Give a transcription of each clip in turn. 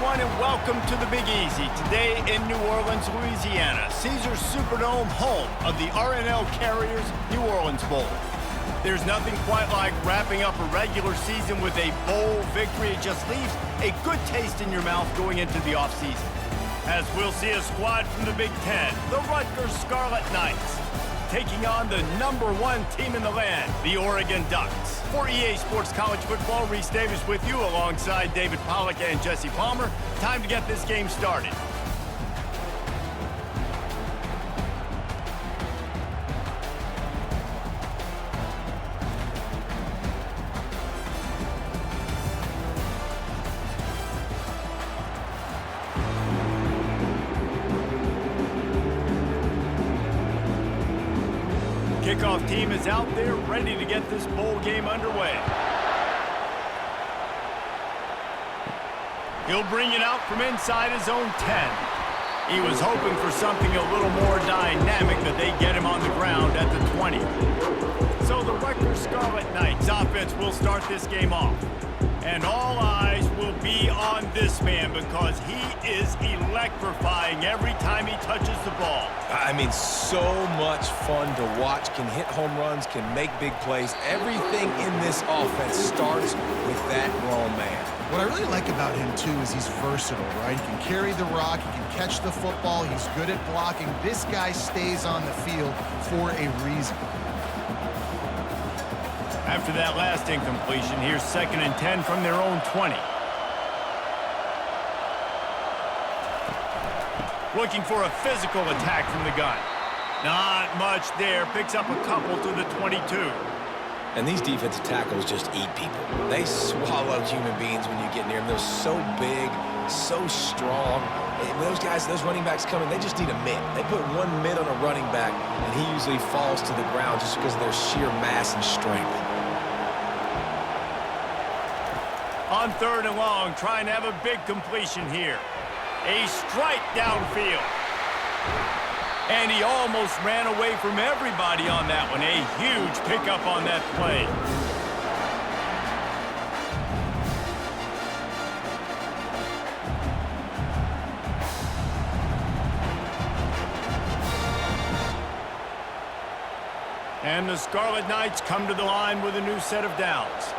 everyone, and welcome to the Big Easy. Today in New Orleans, Louisiana, Caesars Superdome, home of the RNL Carriers New Orleans Bowl. There's nothing quite like wrapping up a regular season with a bowl victory. It just leaves a good taste in your mouth going into the offseason. As we'll see a squad from the Big Ten, the Rutgers Scarlet Knights, taking on the #1 team in the land, the Oregon Ducks. For EA Sports College Football, Reese Davis with you alongside David Pollack and Jesse Palmer. Time to get this game started. Kickoff team is out there ready to get this bowl game underway. He'll bring it out from inside his own 10. He was hoping for something a little more dynamic, that they get him on the ground at the 20. So the Rutgers Scarlet Knights offense will start this game off. And all eyes will be on this man because he is electrifying every time he touches the ball. I mean, so much fun to watch. Can hit home runs, can make big plays. Everything in this offense starts with that grown man. What I really like about him, too, is he's versatile, right? He can carry the rock, he can catch the football, he's good at blocking. This guy stays on the field for a reason. After that last incompletion, here's 2nd and 10 from their own 20. Looking for a physical attack from the gun. Not much there. Picks up a couple to the 22. And these defensive tackles just eat people. They swallow human beings when you get near them. They're so big, so strong. And those guys, those running backs coming, they just need a mid. They put one mid on a running back, and he usually falls to the ground just because of their sheer mass and strength. On 3rd and long, trying to have a big completion here. A strike downfield. And he almost ran away from everybody on that one. A huge pickup on that play. And the Scarlet Knights come to the line with a new set of downs.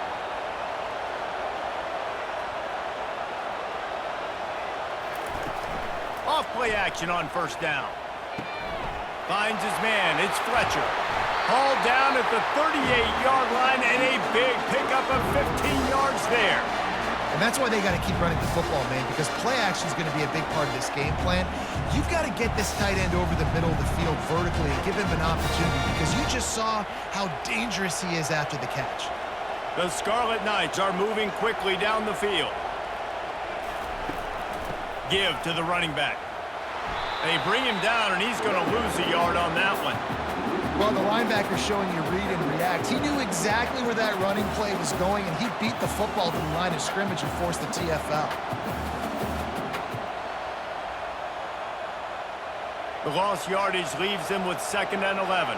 Off-play action on 1st down. Finds his man. It's Fletcher. Hauled down at the 38-yard line, and a big pickup of 15 yards there. And that's why they got to keep running the football, man, because play action is going to be a big part of this game plan. You've got to get this tight end over the middle of the field vertically and give him an opportunity, because you just saw how dangerous he is after the catch. The Scarlet Knights are moving quickly down the field. Give to the running back. They bring him down, and he's going to lose a yard on that one. Well, the linebacker's showing you read and react. He knew exactly where that running play was going, and he beat the football to the line of scrimmage and forced the TFL. The lost yardage leaves him with 2nd and 11.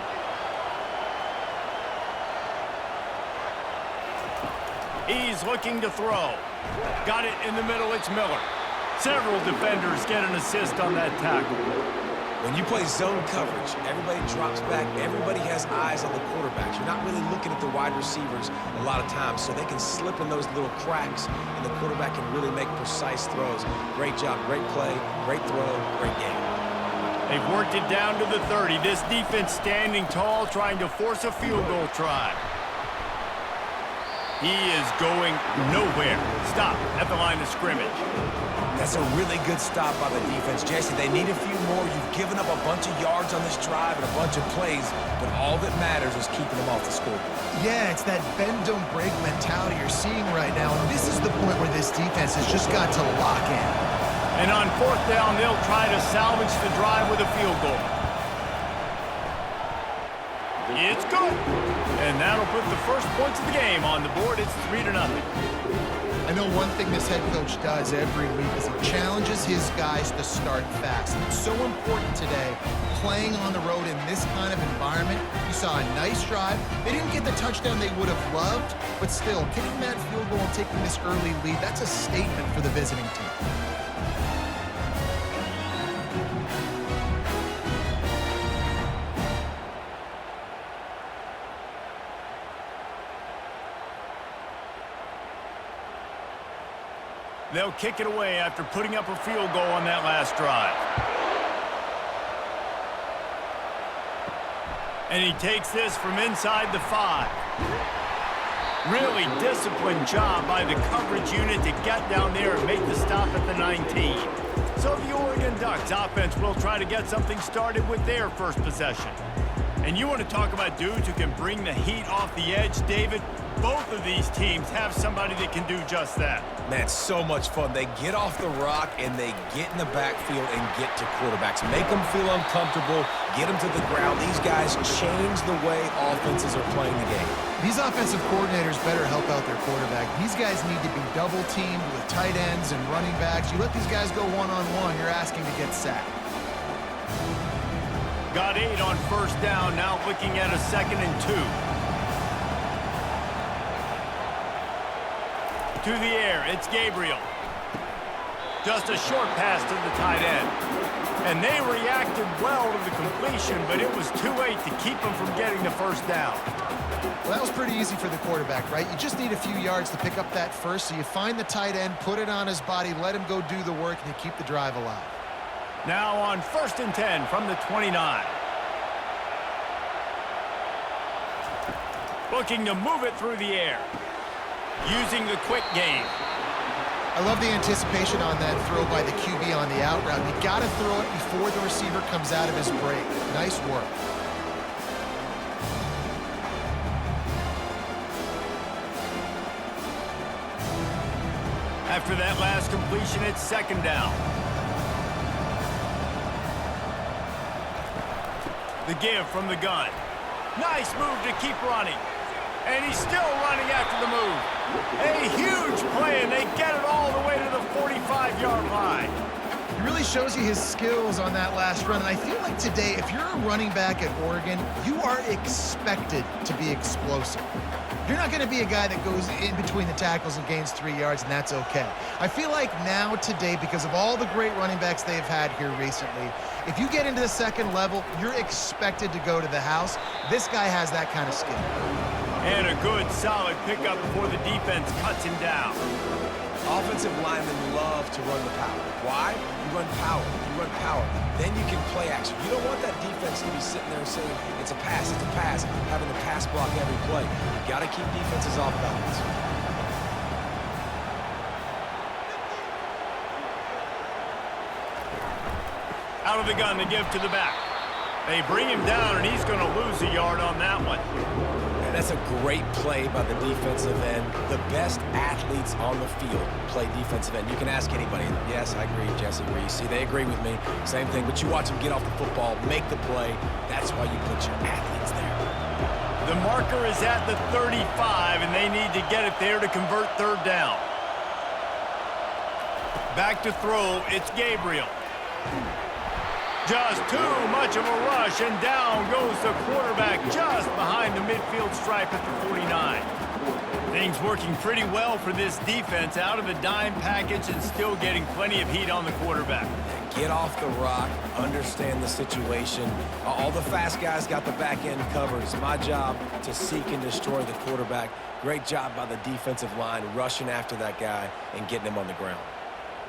He's looking to throw. Got it in the middle. It's Miller. Several defenders get an assist on that tackle. When you play zone coverage, everybody drops back. Everybody has eyes on the quarterbacks. You're not really looking at the wide receivers a lot of times, so they can slip in those little cracks, and the quarterback can really make precise throws. Great job, great play, great throw, great game. They've worked it down to the 30. This defense standing tall, trying to force a field goal try. He is going nowhere. Stop at the line of scrimmage. That's a really good stop by the defense. Jesse, they need a few more. You've given up a bunch of yards on this drive and a bunch of plays, but all that matters is keeping them off the scoreboard. Yeah, it's that bend, don't break mentality you're seeing right now, and this is the point where this defense has just got to lock in. And on 4th down, they'll try to salvage the drive with a field goal. It's good. And that'll put the first points of the game on the board. It's 3-0. I know one thing this head coach does every week is he challenges his guys to start fast. And it's so important today, playing on the road in this kind of environment. You saw a nice drive. They didn't get the touchdown they would have loved, but still, kicking that field goal and taking this early lead, that's a statement for the visiting team. They'll kick it away after putting up a field goal on that last drive. And he takes this from inside the 5. Really disciplined job by the coverage unit to get down there and make the stop at the 19. So the Oregon Ducks offense will try to get something started with their first possession. And you want to talk about dudes who can bring the heat off the edge, David? Both of these teams have somebody that can do just that. Man, so much fun. They get off the rock and they get in the backfield and get to quarterbacks. Make them feel uncomfortable, get them to the ground. These guys change the way offenses are playing the game. These offensive coordinators better help out their quarterback. These guys need to be double-teamed with tight ends and running backs. You let these guys go one-on-one, you're asking to get sacked. Got 8 on first down, now looking at a 2nd and 2. To the air, it's Gabriel. Just a short pass to the tight end. And they reacted well to the completion, but it was too late to keep them from getting the first down. Well, that was pretty easy for the quarterback, right? You just need a few yards to pick up that first, so you find the tight end, put it on his body, let him go do the work, and you keep the drive alive. Now on 1st and 10 from the 29. Looking to move it through the air. Using the quick game. I love the anticipation on that throw by the QB on the out route. You got to throw it before the receiver comes out of his break. Nice work. After that last completion, it's 2nd down. The give from the gun. Nice move to keep running. And he's still running after the move. A huge play, and they get it all the way to the 45-yard line. He really shows you his skills on that last run. And I feel like today, if you're a running back at Oregon, you are expected to be explosive. You're not going to be a guy that goes in between the tackles and gains 3 yards, and that's okay. I feel like now today, because of all the great running backs they've had here recently, if you get into the second level, you're expected to go to the house. This guy has that kind of skill. And a good, solid pickup before the defense cuts him down. Offensive linemen love to run the power. Why? You run power. You run power. Then you can play action. You don't want that defense to be sitting there saying, it's a pass, having to pass block every play. You got to keep defenses off balance. Out of the gun to give to the back. They bring him down, and he's going to lose a yard on that one. And that's a great play by the defensive end. The best athletes on the field play defensive end. You can ask anybody. Yes, I agree, Jesse. Where you see, they agree with me. Same thing, but you watch them get off the football, make the play. That's why you put your athletes there. The marker is at the 35, and they need to get it there to convert 3rd down. Back to throw, it's Gabriel. Just too much of a rush, and down goes the quarterback just behind the midfield stripe at the 49. Things working pretty well for this defense, out of the dime package and still getting plenty of heat on the quarterback. Get off the rock, understand the situation. All the fast guys got the back end covered. It's my job to seek and destroy the quarterback. Great job by the defensive line, rushing after that guy and getting him on the ground.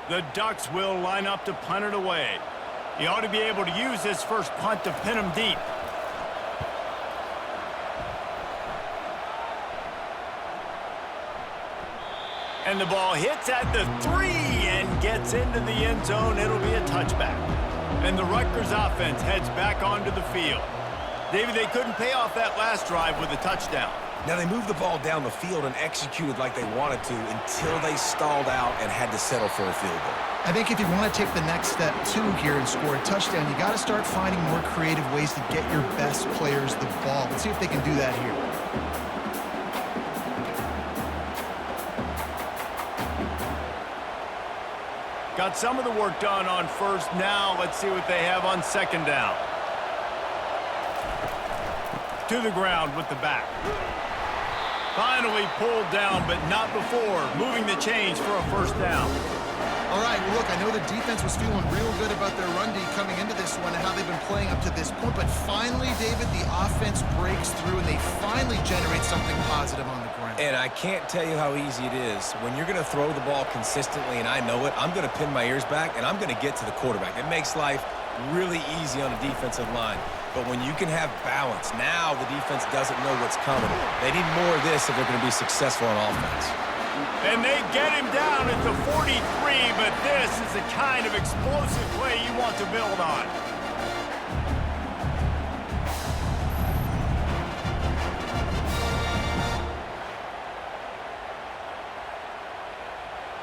The Ducks will line up to punt it away. He ought to be able to use this first punt to pin him deep. And the ball hits at the 3 and gets into the end zone. It'll be a touchback. And the Rutgers offense heads back onto the field. David, they couldn't pay off that last drive with a touchdown. Now, they moved the ball down the field and executed like they wanted to until they stalled out and had to settle for a field goal. I think if you want to take the next step, too, here and score a touchdown, you got to start finding more creative ways to get your best players the ball. Let's see if they can do that here. Got some of the work done on first. Now let's see what they have on 2nd down. To the ground with the back. Finally pulled down, but not before moving the chains for a first down. All right, well, look, I know the defense was feeling real good about their run D coming into this one and how they've been playing up to this point, but finally, David, the offense breaks through and they finally generate something positive on the ground. And I can't tell you how easy it is. When you're going to throw the ball consistently, and I know it, I'm going to pin my ears back, and I'm going to get to the quarterback. It makes life really easy on a defensive line. But when you can have balance, now the defense doesn't know what's coming. They need more of this if they're going to be successful on offense. And they get him down at the 43, but this is the kind of explosive play you want to build on.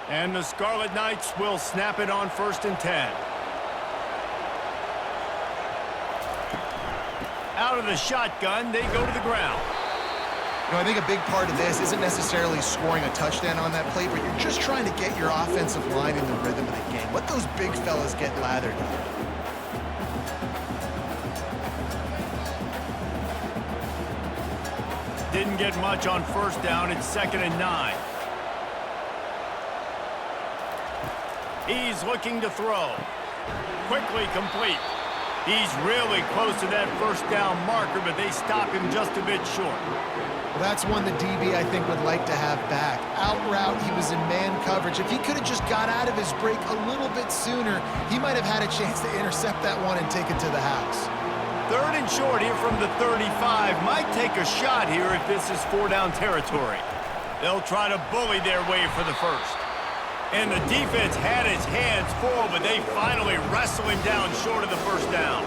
And the Scarlet Knights will snap it on 1st and 10. Out of the shotgun, they go to the ground. You know, I think a big part of this isn't necessarily scoring a touchdown on that play, but you're just trying to get your offensive line in the rhythm of the game. Let those big fellas get lathered up. Didn't get much on 1st down. It's 2nd and 9. He's looking to throw. Quickly complete. He's really close to that 1st down marker, but they stop him just a bit short. Well, that's one the DB, I think, would like to have back. Out route, he was in man coverage. If he could have just got out of his break a little bit sooner, he might have had a chance to intercept that one and take it to the house. 3rd and short here from the 35. Might take a shot here if this is 4-down territory. They'll try to bully their way for the 1st. And the defense had his hands full, but they finally wrestle him down short of the 1st down.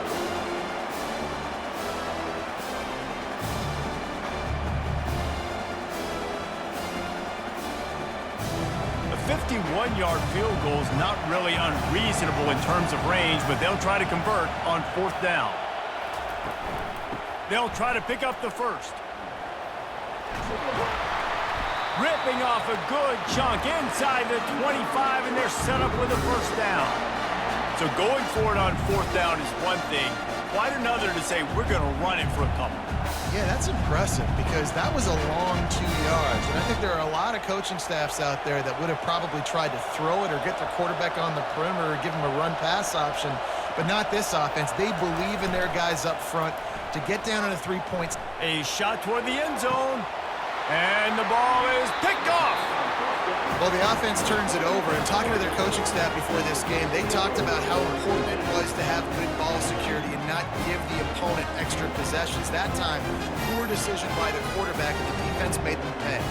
A 51-yard field goal is not really unreasonable in terms of range, but they'll try to convert on 4th down. They'll try to pick up the 1st. Ripping off a good chunk inside the 25, and they're set up with a 1st down. So going for it on 4th down is one thing. Quite another to say we're going to run it for a couple. Yeah, that's impressive because that was a long 2 yards. And I think there are a lot of coaching staffs out there that would have probably tried to throw it or get their quarterback on the perimeter or give him a run-pass option, but not this offense. They believe in their guys up front to get down on the 3 points. A shot toward the end zone. And the ball is picked off. Well, the offense turns it over, and talking to their coaching staff before this game, they talked about how important it was to have good ball security and not give the opponent extra possessions. That time, poor decision by the quarterback, and the defense made them pay.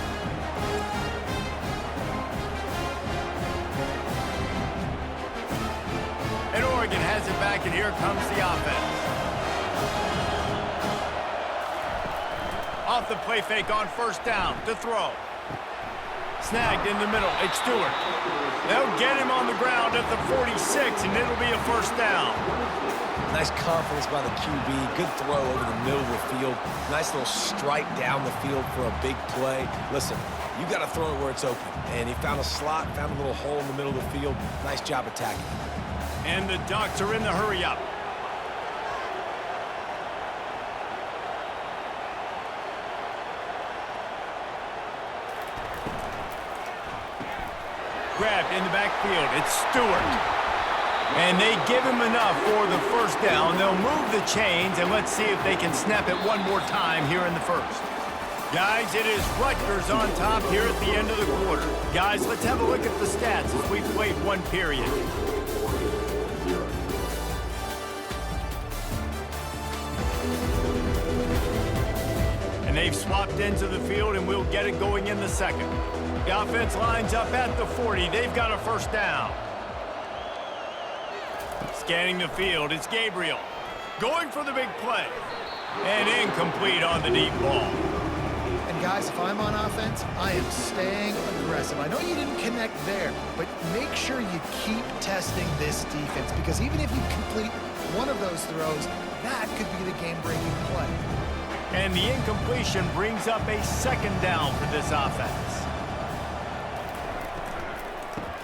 And Oregon has it back, and here comes the offense. Off the play fake on 1st down to throw. Snagged in the middle. It's Stewart. They'll get him on the ground at the 46, and it'll be a 1st down. Nice confidence by the QB. Good throw over the middle of the field. Nice little strike down the field for a big play. Listen, you got to throw it where it's open. And he found a slot, found a little hole in the middle of the field. Nice job attacking. And the Ducks are in the hurry-up. Grabbed in the backfield. It's Stewart. And they give him enough for the 1st down. They'll move the chains, and let's see if they can snap it one more time here in the 1st. Guys, it is Rutgers on top here at the end of the quarter. Guys, let's have a look at the stats as we played one period. And they've swapped ends of the field, and we'll get it going in the 2nd. The offense lines up at the 40. They've got a 1st down. Scanning the field, it's Gabriel. Going for the big play. And incomplete on the deep ball. And guys, if I'm on offense, I am staying aggressive. I know you didn't connect there, but make sure you keep testing this defense, because even if you complete one of those throws, that could be the game-breaking play. And the incompletion brings up a 2nd down for this offense.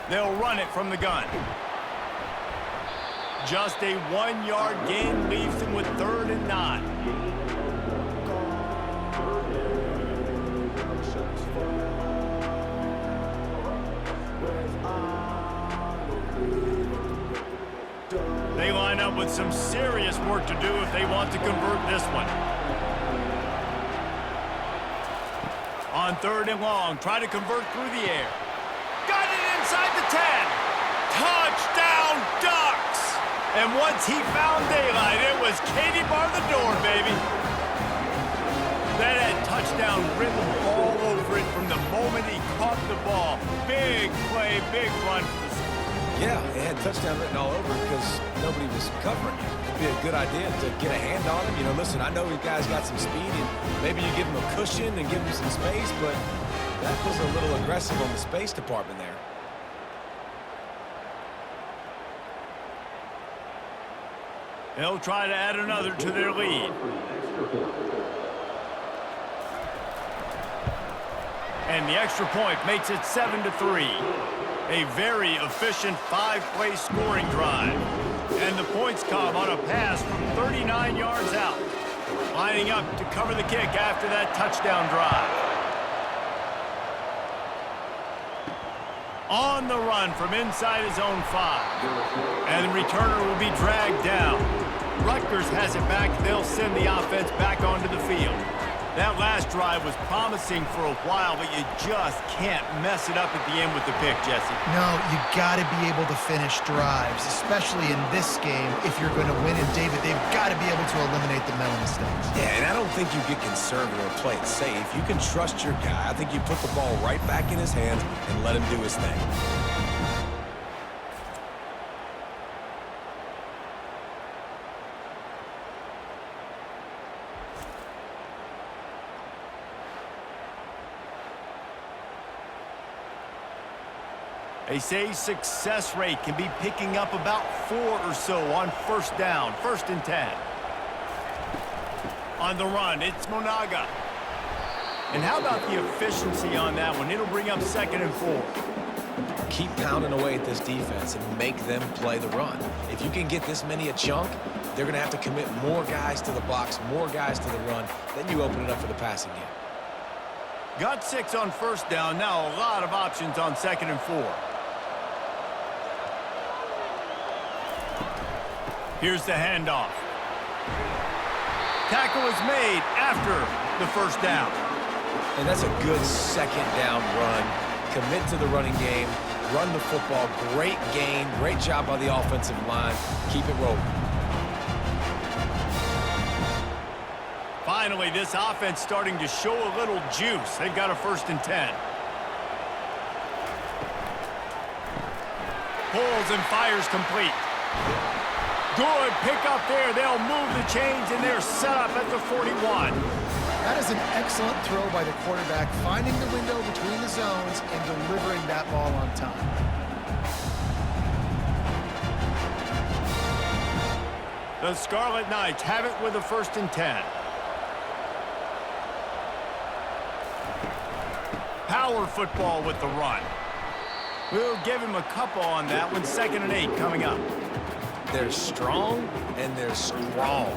They'll run it from the gun. Just a 1-yard gain leaves them with 3rd and 9. They line up with some serious work to do if they want to convert this one. On 3rd and long, try to convert through the air. Got it inside the 10. Touchdown, Ducks! And once he found daylight, it was Katie bar the door, baby. That had touchdown written all over it from the moment he caught the ball. Big play, big run for the score. Yeah, it had touchdown written all over because nobody was covering him. It'd be a good idea to get a hand on him. You know, listen, I know you guys got some speed, and maybe you give him a cushion and give him some space, but that was a little aggressive on the space department there. They'll try to add another to their lead. And the extra point makes it 7-3. A very efficient 5-play scoring drive. And the points come on a pass from 39 yards out. Lining up to cover the kick after that touchdown drive. On the run from inside his own 5. And the returner will be dragged down. Rutgers has it back. They'll send the offense back onto the field. That last drive was promising for a while, but you just can't mess it up at the end with the pick, Jesse. No, you got to be able to finish drives, especially in this game. If you're going to win, and David, they've got to be able to eliminate the mental mistakes. Yeah, and I don't think you get conservative or play it safe. You can trust your guy. I think you put the ball right back in his hands and let him do his thing. They say success rate can be picking up about 4 or so on 1st down, 1st and 10. On the run, it's Monaga. And how about the efficiency on that one? It'll bring up 2nd and 4. Keep pounding away at this defense and make them play the run. If you can get this many a chunk, they're going to have to commit more guys to the box, more guys to the run. Then you open it up for the passing game. Got 6 on 1st down. Now a lot of options on 2nd and 4. Here's the handoff. Tackle is made after the 1st down. And that's a good 2nd down run. Commit to the running game. Run the football. Great gain. Great job by the offensive line. Keep it rolling. Finally, this offense starting to show a little juice. They've got a 1st and 10. Pulls and fires complete. Good pick up there. They'll move the chains, and they're set up at the 41. That is an excellent throw by the quarterback, finding the window between the zones and delivering that ball on time. The Scarlet Knights have it with a 1st and 10. Power football with the run. We'll give him a couple on that one. 2nd and 8 coming up. They're strong, and they're strong.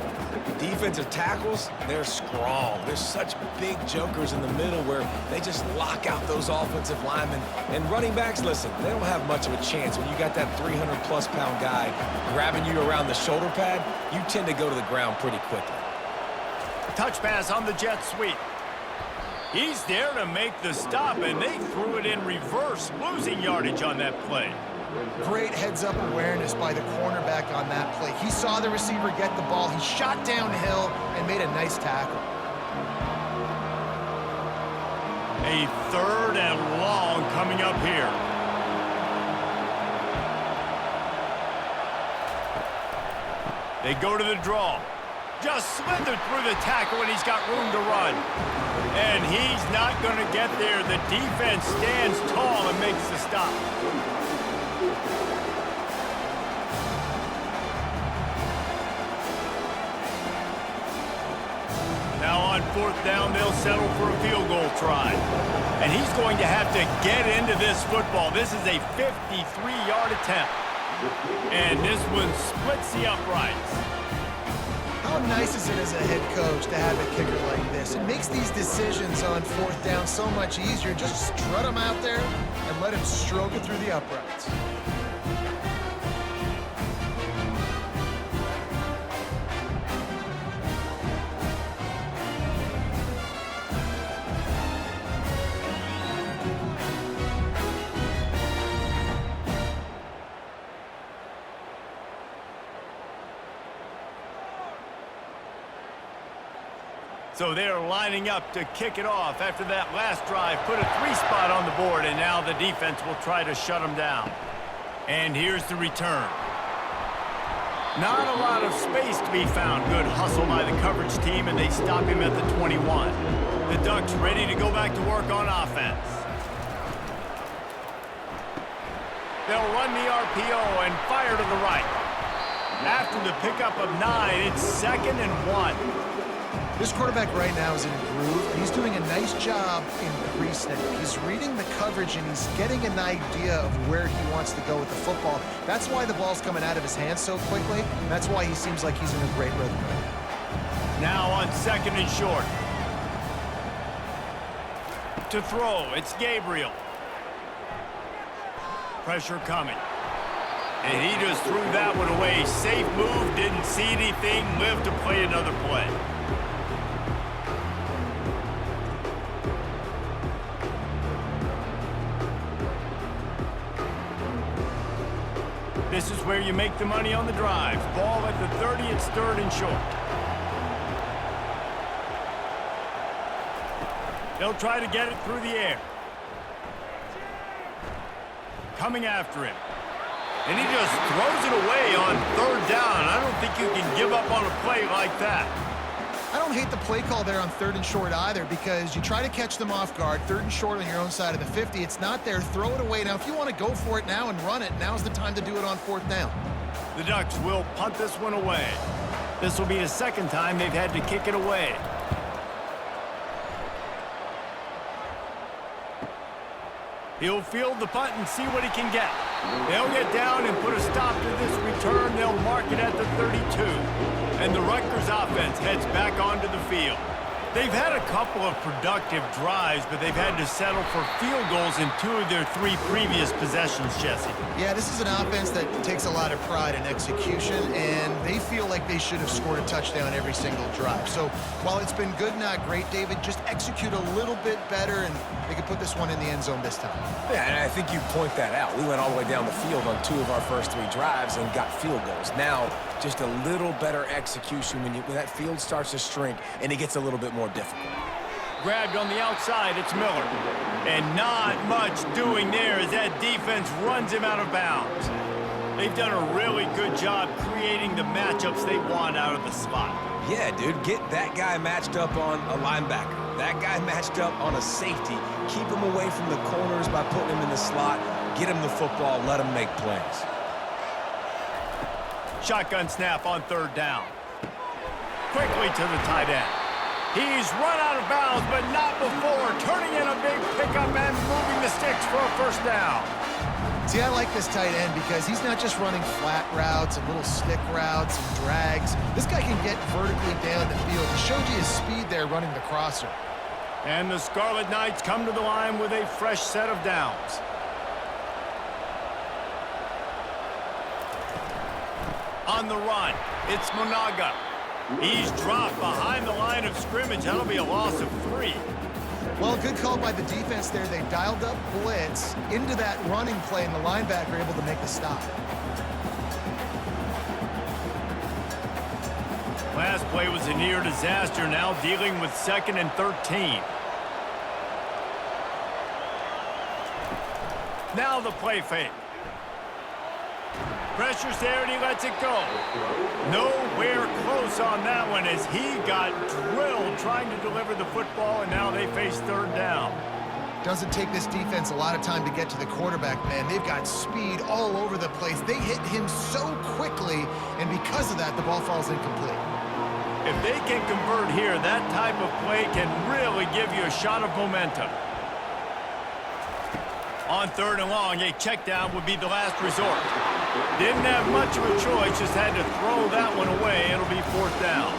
Defensive tackles, they're strong. There's such big jokers in the middle where they just lock out those offensive linemen. And running backs, listen, they don't have much of a chance. When you got that 300-plus pound guy grabbing you around the shoulder pad, you tend to go to the ground pretty quickly. Touch pass on the jet sweep. He's there to make the stop, and they threw it in reverse, losing yardage on that play. Great heads-up awareness by the cornerback on that play. He saw the receiver get the ball. He shot downhill and made a nice tackle. A 3rd and long coming up here. They go to the draw. Just slithered through the tackle, and he's got room to run. And he's not going to get there. The defense stands tall and makes the stop. Now on 4th down, they'll settle for a field goal try. And he's going to have to get into this football. This is a 53-yard attempt. And this one splits the uprights. How nice is it as a head coach to have a kicker like this? It makes these decisions on 4th down so much easier. Just strut him out there and let him stroke it through the uprights. So they're lining up to kick it off after that last drive. Put a 3-spot on the board, and now the defense will try to shut them down. And here's the return. Not a lot of space to be found. Good hustle by the coverage team, and they stop him at the 21. The Ducks ready to go back to work on offense. They'll run the RPO and fire to the right. After the pickup of 9, it's 2nd and 1. This quarterback right now is in a groove, and he's doing a nice job in pre-snap. He's reading the coverage, and he's getting an idea of where he wants to go with the football. That's why the ball's coming out of his hands so quickly. That's why he seems like he's in a great rhythm. Now on 2nd and short. To throw, it's Gabriel. Pressure coming. And he just threw that one away. Safe move, didn't see anything, lived to play another play. This is where you make the money on the drive. Ball at the 30, it's 3rd and short. They'll try to get it through the air. Coming after him. And he just throws it away on 3rd down. I don't think you can give up on a play like that. I don't hate the play call there on 3rd and short either, because you try to catch them off guard. 3rd and short on your own side of the 50. It's not there. Throw it away. Now, if you want to go for it now and run it, now's the time to do it on 4th down. The Ducks will punt this one away. This will be the 2nd time they've had to kick it away. He'll field the punt and see what he can get. They'll get down and put a stop to this return. They'll mark it at the 32. And the Rutgers offense heads back onto the field. They've had a couple of productive drives, but they've had to settle for field goals in 2 of their 3 previous possessions, Jesse. Yeah, this is an offense that takes a lot of pride in execution, and they feel like they should have scored a touchdown every single drive. So while it's been good, not great, David, just execute a little bit better, and they could put this one in the end zone this time. Yeah, and I think you point that out. We went all the way down the field on 2 of our first 3 drives and got field goals. Now, just a little better execution when that field starts to shrink and it gets a little bit more difficult. Grabbed on the outside, it's Miller. And not much doing there as that defense runs him out of bounds. They've done a really good job creating the matchups they want out of the slot. Yeah, dude, get that guy matched up on a linebacker. That guy matched up on a safety. Keep him away from the corners by putting him in the slot. Get him the football, let him make plays. Shotgun snap on 3rd down. Quickly to the tight end. He's run out of bounds, but not before. Turning in a big pickup and moving the sticks for a 1st down. See, I like this tight end because he's not just running flat routes and little stick routes and drags. This guy can get vertically down the field. He showed you his speed there running the crosser. And the Scarlet Knights come to the line with a fresh set of downs. On the run, it's Monaga. He's dropped behind the line of scrimmage. That'll be a loss of 3. Well, good call by the defense there. They dialed up blitz into that running play, and the linebacker able to make the stop. Last play was a near disaster, now dealing with 2nd and 13. Now the play fake. Pressure's there and he lets it go. Nowhere close on that one as he got drilled trying to deliver the football, and now they face 3rd down. Doesn't take this defense a lot of time to get to the quarterback, man. They've got speed all over the place. They hit him so quickly, and because of that, the ball falls incomplete. If they can convert here, that type of play can really give you a shot of momentum. On 3rd and long, a check down would be the last resort. Didn't have much of a choice, just had to throw that one away. It'll be 4th down.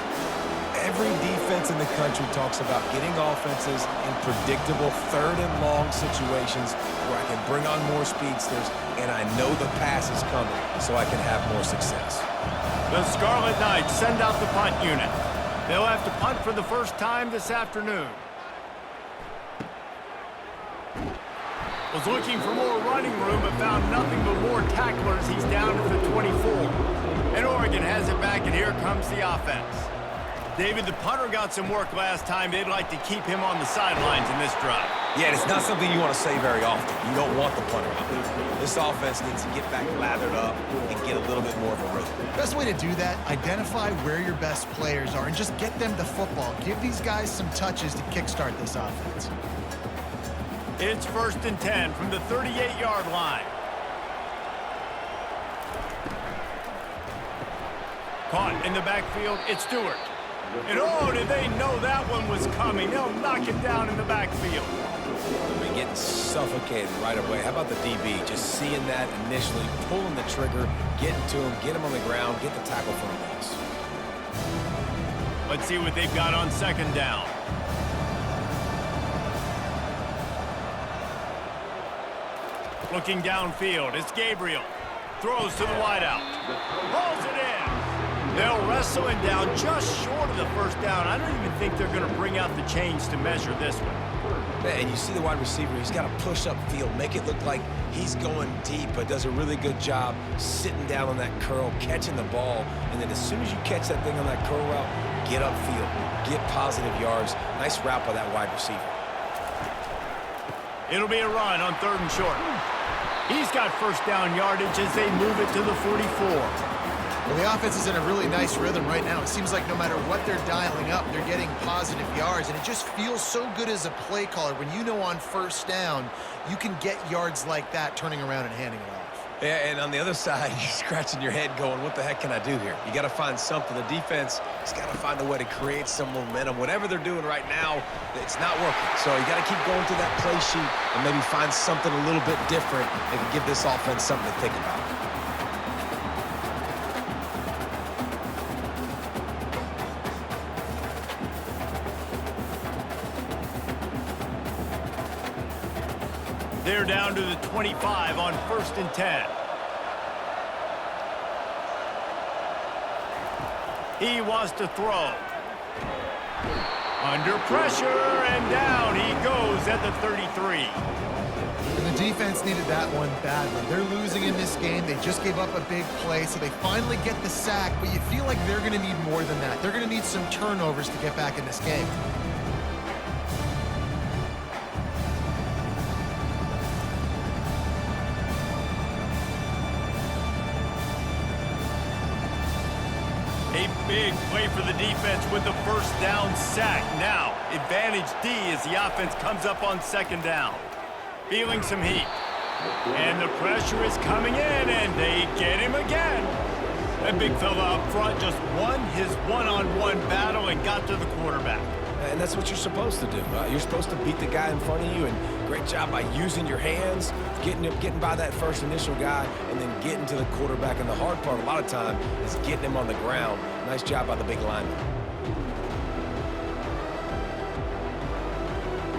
Every defense in the country talks about getting offenses in predictable 3rd and long situations where I can bring on more speedsters and I know the pass is coming so I can have more success. The Scarlet Knights send out the punt unit. They'll have to punt for the first time this afternoon. Was looking for more running room, but found nothing but more tacklers. He's down to the 24. And Oregon has it back, and here comes the offense. David, the punter got some work last time. They'd like to keep him on the sidelines in this drive. Yeah, and it's not something you want to say very often. You don't want the punter out there. This offense needs to get back lathered up and get a little bit more of a rhythm. Best way to do that, identify where your best players are and just get them the football. Give these guys some touches to kickstart this offense. It's 1st and 10 from the 38-yard line. Caught in the backfield, it's Stewart. And oh, did they know that one was coming? They'll knock it down in the backfield. They're getting suffocated right away. How about the DB? Just seeing that initially, pulling the trigger, getting to him, get him on the ground, get the tackle for a loss. Let's see what they've got on 2nd down. Looking downfield, it's Gabriel. Throws to the wideout. Rolls it in. They'll wrestle him down just short of the 1st down. I don't even think they're going to bring out the chains to measure this one. And you see the wide receiver, he's got to push up field, make it look like he's going deep, but does a really good job sitting down on that curl, catching the ball, and then as soon as you catch that thing on that curl route, get upfield, get positive yards. Nice route by that wide receiver. It'll be a run on 3rd and short. He's got 1st down yardage as they move it to the 44. Well, the offense is in a really nice rhythm right now. It seems like no matter what they're dialing up, they're getting positive yards, and it just feels so good as a play caller when you know on 1st down you can get yards like that turning around and handing it off. Yeah, and on the other side, you're scratching your head going, what the heck can I do here? You got to find something. The defense has got to find a way to create some momentum. Whatever they're doing right now, it's not working. So you got to keep going through that play sheet and maybe find something a little bit different that can give this offense something to think about. They're down to the 25 on 1st and 10. He wants to throw. Under pressure, and down he goes at the 33. And the defense needed that one badly. They're losing in this game. They just gave up a big play, so they finally get the sack, but you feel like they're going to need more than that. They're going to need some turnovers to get back in this game. A big play for the defense with the 1st down sack. Now, advantage D as the offense comes up on 2nd down. Feeling some heat. And the pressure is coming in, and they get him again. That big fella up front just won his one-on-one battle and got to the quarterback. And that's what you're supposed to do. You're supposed to beat the guy in front of you, and great job by using your hands, getting by that first initial guy, and then getting to the quarterback. And the hard part a lot of time is getting him on the ground. Nice job by the big lineman.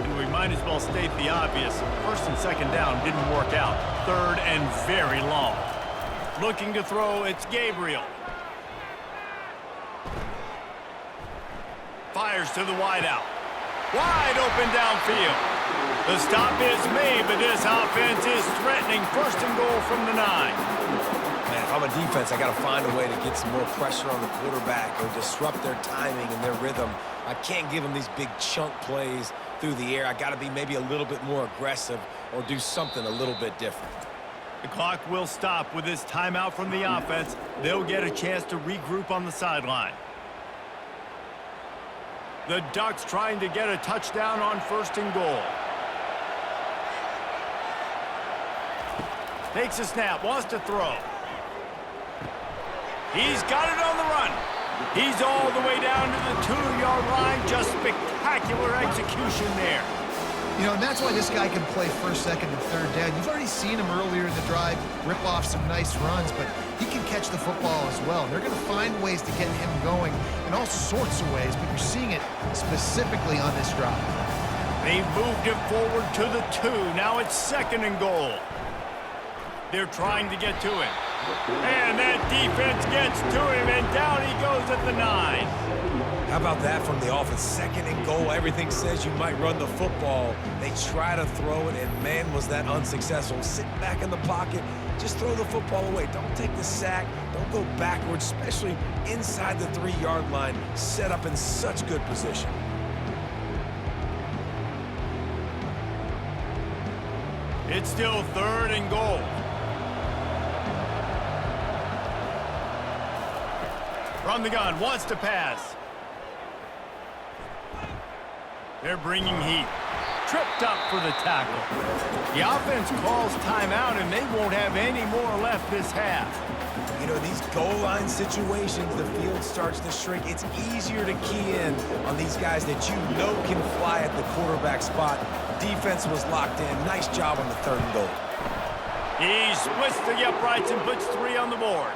And we might as well state the obvious. 1st and 2nd down didn't work out. 3rd and very long. Looking to throw, it's Gabriel. Fires to the wideout. Wide open downfield. The stop is made, but this offense is threatening 1st and goal from the 9. Man, if I'm a defense, I got to find a way to get some more pressure on the quarterback or disrupt their timing and their rhythm. I can't give them these big chunk plays through the air. I got to be maybe a little bit more aggressive or do something a little bit different. The clock will stop with this timeout from the offense. They'll get a chance to regroup on the sideline. The Ducks trying to get a touchdown on 1st and goal. Takes a snap, wants to throw. He's got it on the run. He's all the way down to the 2-yard line. Just spectacular execution there. You know, and that's why this guy can play 1st, 2nd, and 3rd down. You've already seen him earlier in the drive rip off some nice runs, but he can catch the football as well. And they're going to find ways to get him going in all sorts of ways, but you're seeing it specifically on this drive. They've moved it forward to the 2. Now it's 2nd and goal. They're trying to get to him. And that defense gets to him, and down he goes at the 9. How about that from the offense? 2nd and goal. Everything says you might run the football. They try to throw it, and man, was that unsuccessful. Sit back in the pocket. Just throw the football away. Don't take the sack. Don't go backwards, especially inside the 3-yard line. Set up in such good position. It's still 3rd and goal. From the gun, wants to pass. They're bringing heat. Tripped up for the tackle. The offense calls timeout, and they won't have any more left this half. You know, these goal line situations, the field starts to shrink. It's easier to key in on these guys that you know can fly at the quarterback spot. Defense was locked in. Nice job on the 3rd and goal. He splits the uprights and puts 3 on the board.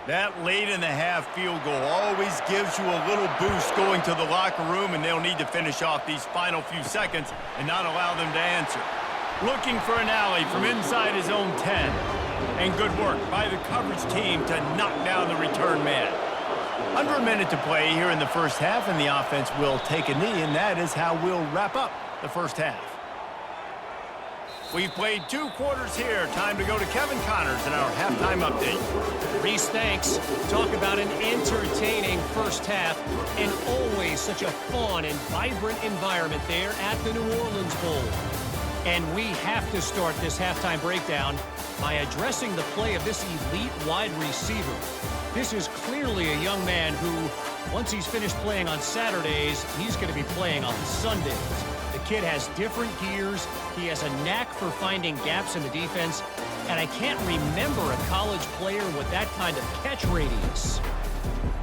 That late in the half field goal always gives you a little boost going to the locker room, and they'll need to finish off these final few seconds and not allow them to answer. Looking for an alley from inside his own 10. And good work by the coverage team to knock down the return man. Under a minute to play here in the first half, and the offense will take a knee, and that is how we'll wrap up the first half. We've played 2 quarters here. Time to go to Kevin Connors in our halftime update. Reese, thanks. Talk about an entertaining first half, and always such a fun and vibrant environment there at the New Orleans Bowl. And we have to start this halftime breakdown by addressing the play of this elite wide receiver. This is clearly a young man who, once he's finished playing on Saturdays, he's going to be playing on Sundays. The kid has different gears. He has a knack for finding gaps in the defense. And I can't remember a college player with that kind of catch radius.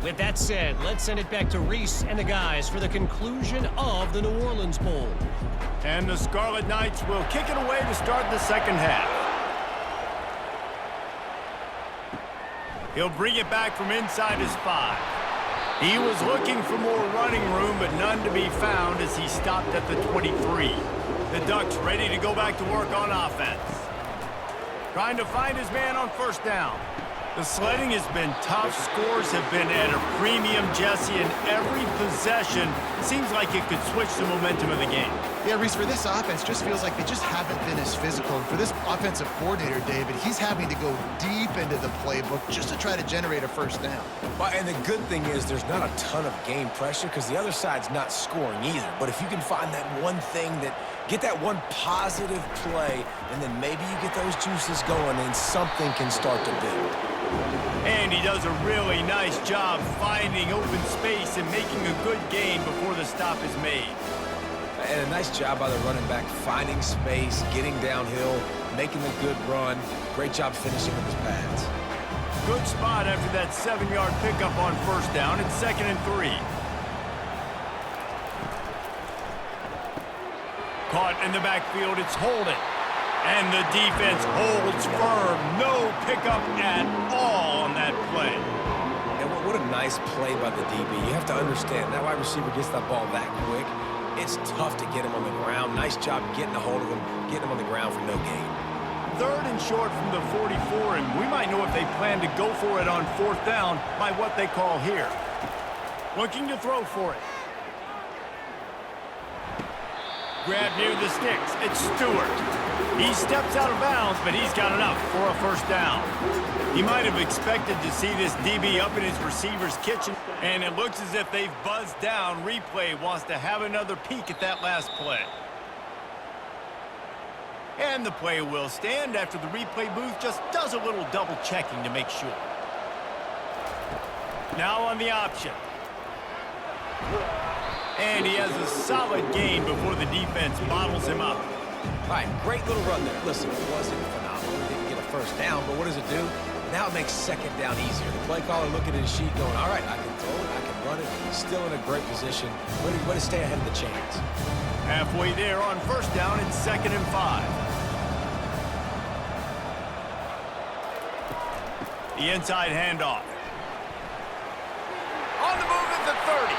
With that said, let's send it back to Reese and the guys for the conclusion of the New Orleans Bowl. And the Scarlet Knights will kick it away to start the second half. He'll bring it back from inside his 5. He was looking for more running room, but none to be found as he stopped at the 23. The Ducks ready to go back to work on offense. Trying to find his man on first down. The sledding has been tough. Scores have been at a premium, Jesse, and every possession seems like it could switch the momentum of the game. Yeah, Reese, for this offense, just feels like they just haven't been as physical. And for this offensive coordinator, David, he's having to go deep into the playbook just to try to generate a first down. Well, and the good thing is there's not a ton of game pressure because the other side's not scoring either. But if you can find that one thing get that one positive play, and then maybe you get those juices going and something can start to build. And he does a really nice job finding open space and making a good gain before the stop is made. And a nice job by the running back, finding space, getting downhill, making a good run. Great job finishing with his pads. Good spot after that 7-yard pickup on first down. It's 2nd and 3. Caught in the backfield, it's Holden. And the defense holds firm. No pickup at all on that play. And what a nice play by the DB. You have to understand, that wide receiver gets that ball that quick. It's tough to get him on the ground. Nice job getting a hold of him, getting him on the ground for no gain. 3rd and short from the 44, and we might know if they plan to go for it on 4th down by what they call here. Looking to throw for it. Grab near the sticks. It's Stewart. He steps out of bounds, but he's got enough for a first down. He might have expected to see this DB up in his receiver's kitchen, and it looks as if they've buzzed down. Replay wants to have another peek at that last play. And the play will stand after the replay booth just does a little double checking to make sure. Now on the option. And he has a solid gain before the defense bottles him up. All right, great little run there. Listen, it wasn't phenomenal. He didn't get a first down, but what does it do? Now it makes 2nd down easier. The play caller looking at his sheet going, all right, I can throw it, I can run it. Still in a great position. Way to stay ahead of the chains. Halfway there on first down, it's 2nd and 5. The inside handoff. On the move at the 30.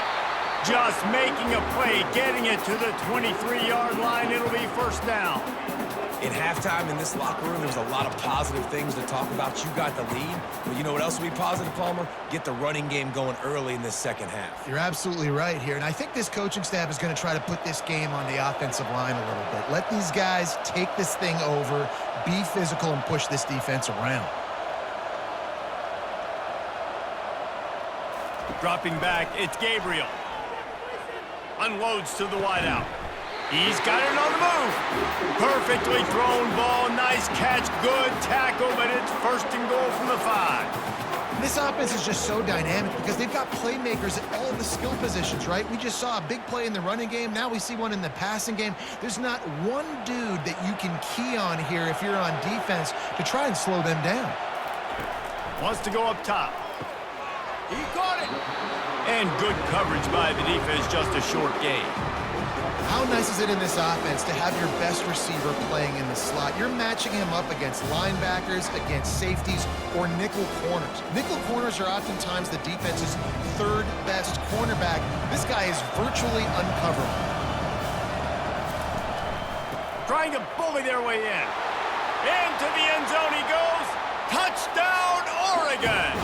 Just making a play, getting it to the 23-yard line. It'll be first down. In halftime in this locker room, there was a lot of positive things to talk about. You got the lead, but you know what else will be positive, Palmer? Get the running game going early in this second half. You're absolutely right here, and I think this coaching staff is going to try to put this game on the offensive line a little bit. Let these guys take this thing over, be physical, and push this defense around. Dropping back, it's Gabriel. Unloads to the wideout. He's got it on the move. Perfectly thrown ball. Nice catch. Good tackle, but it's 1st and goal from the 5. This offense is just so dynamic because they've got playmakers at all the skill positions, right? We just saw a big play in the running game. Now we see one in the passing game. There's not one dude that you can key on here if you're on defense to try and slow them down. Wants to go up top. He caught it. And good coverage by the defense, just a short gain. How nice is it in this offense to have your best receiver playing in the slot? You're matching him up against linebackers, against safeties, or nickel corners. Nickel corners are oftentimes the defense's 3rd best cornerback. This guy is virtually uncoverable. Trying to bully their way in. Into the end zone he goes. Touchdown, Oregon!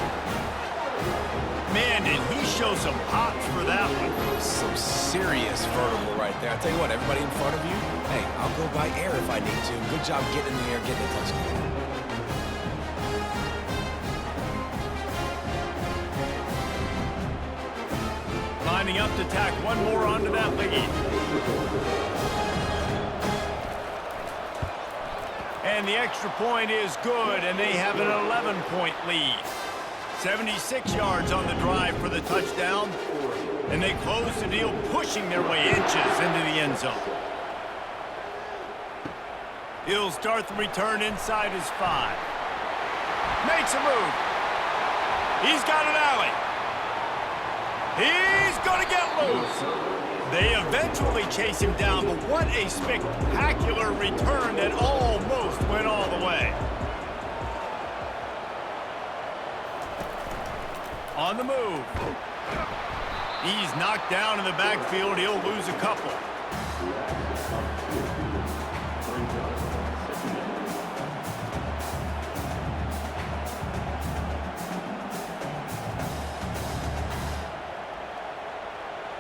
Man, did he show some pops for that one. Some serious vertical right there. I tell you what, everybody in front of you, hey, I'll go by air if I need to. Good job getting in the air, getting a touchdown. Lining up to tack one more onto that lead. And the extra point is good, and they have an 11-point lead. 76 yards on the drive for the touchdown, and they close the deal, pushing their way inches into the end zone. He'll start the return inside his 5. Makes a move. He's got an alley. He's going to get loose. They eventually chase him down, but what a spectacular return that almost went all the way. On the move. He's knocked down in the backfield. He'll lose a couple.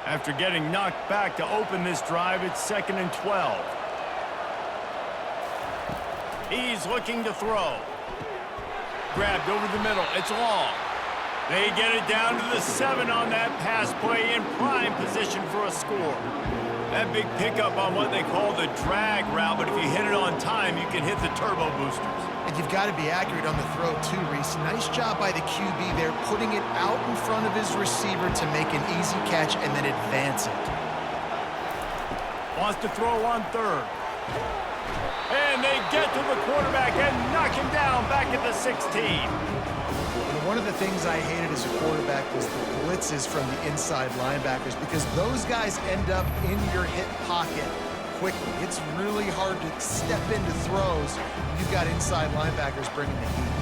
After getting knocked back to open this drive, it's 2nd and 12. He's looking to throw. Grabbed over the middle. It's long. They get it down to the 7 on that pass play, in prime position for a score. That big pickup on what they call the drag route, but if you hit it on time, you can hit the turbo boosters. And you've got to be accurate on the throw too, Reese. Nice job by the QB there, putting it out in front of his receiver to make an easy catch and then advance it. Wants to throw on 3rd. And they get to the quarterback and knock him down back at the 16. One of the things I hated as a quarterback was the blitzes from the inside linebackers because those guys end up in your hip pocket quickly. It's really hard to step into throws when you've got inside linebackers bringing the heat.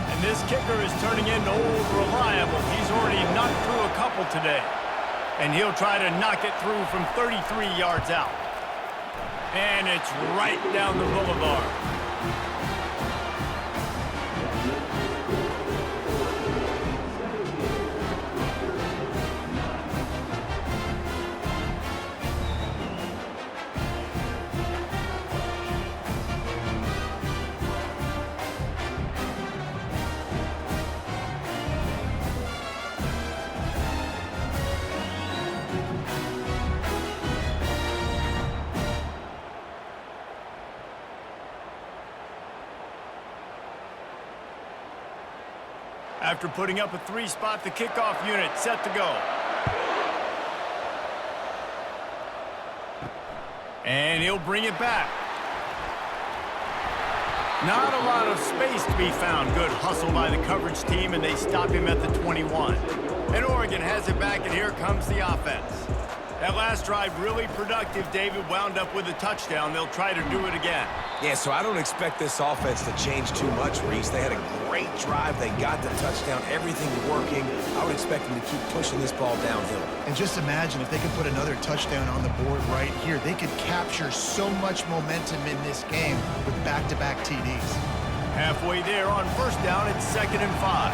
And this kicker is turning into old reliable. He's already knocked through a couple today. And he'll try to knock it through from 33 yards out. And it's right down the boulevard. After putting up a 3-spot, the kickoff unit set to go. And he'll bring it back. Not a lot of space to be found. Good hustle by the coverage team, and they stop him at the 21. And Oregon has it back, and here comes the offense. That last drive really productive. David wound up with a touchdown. They'll try to do it again. Yeah, so I don't expect this offense to change too much, Reese. They had a great drive. They got the touchdown. Everything working. I would expect them to keep pushing this ball downhill. And just imagine if they could put another touchdown on the board right here. They could capture so much momentum in this game with back-to-back TDs. Halfway there on first down, it's 2nd and 5.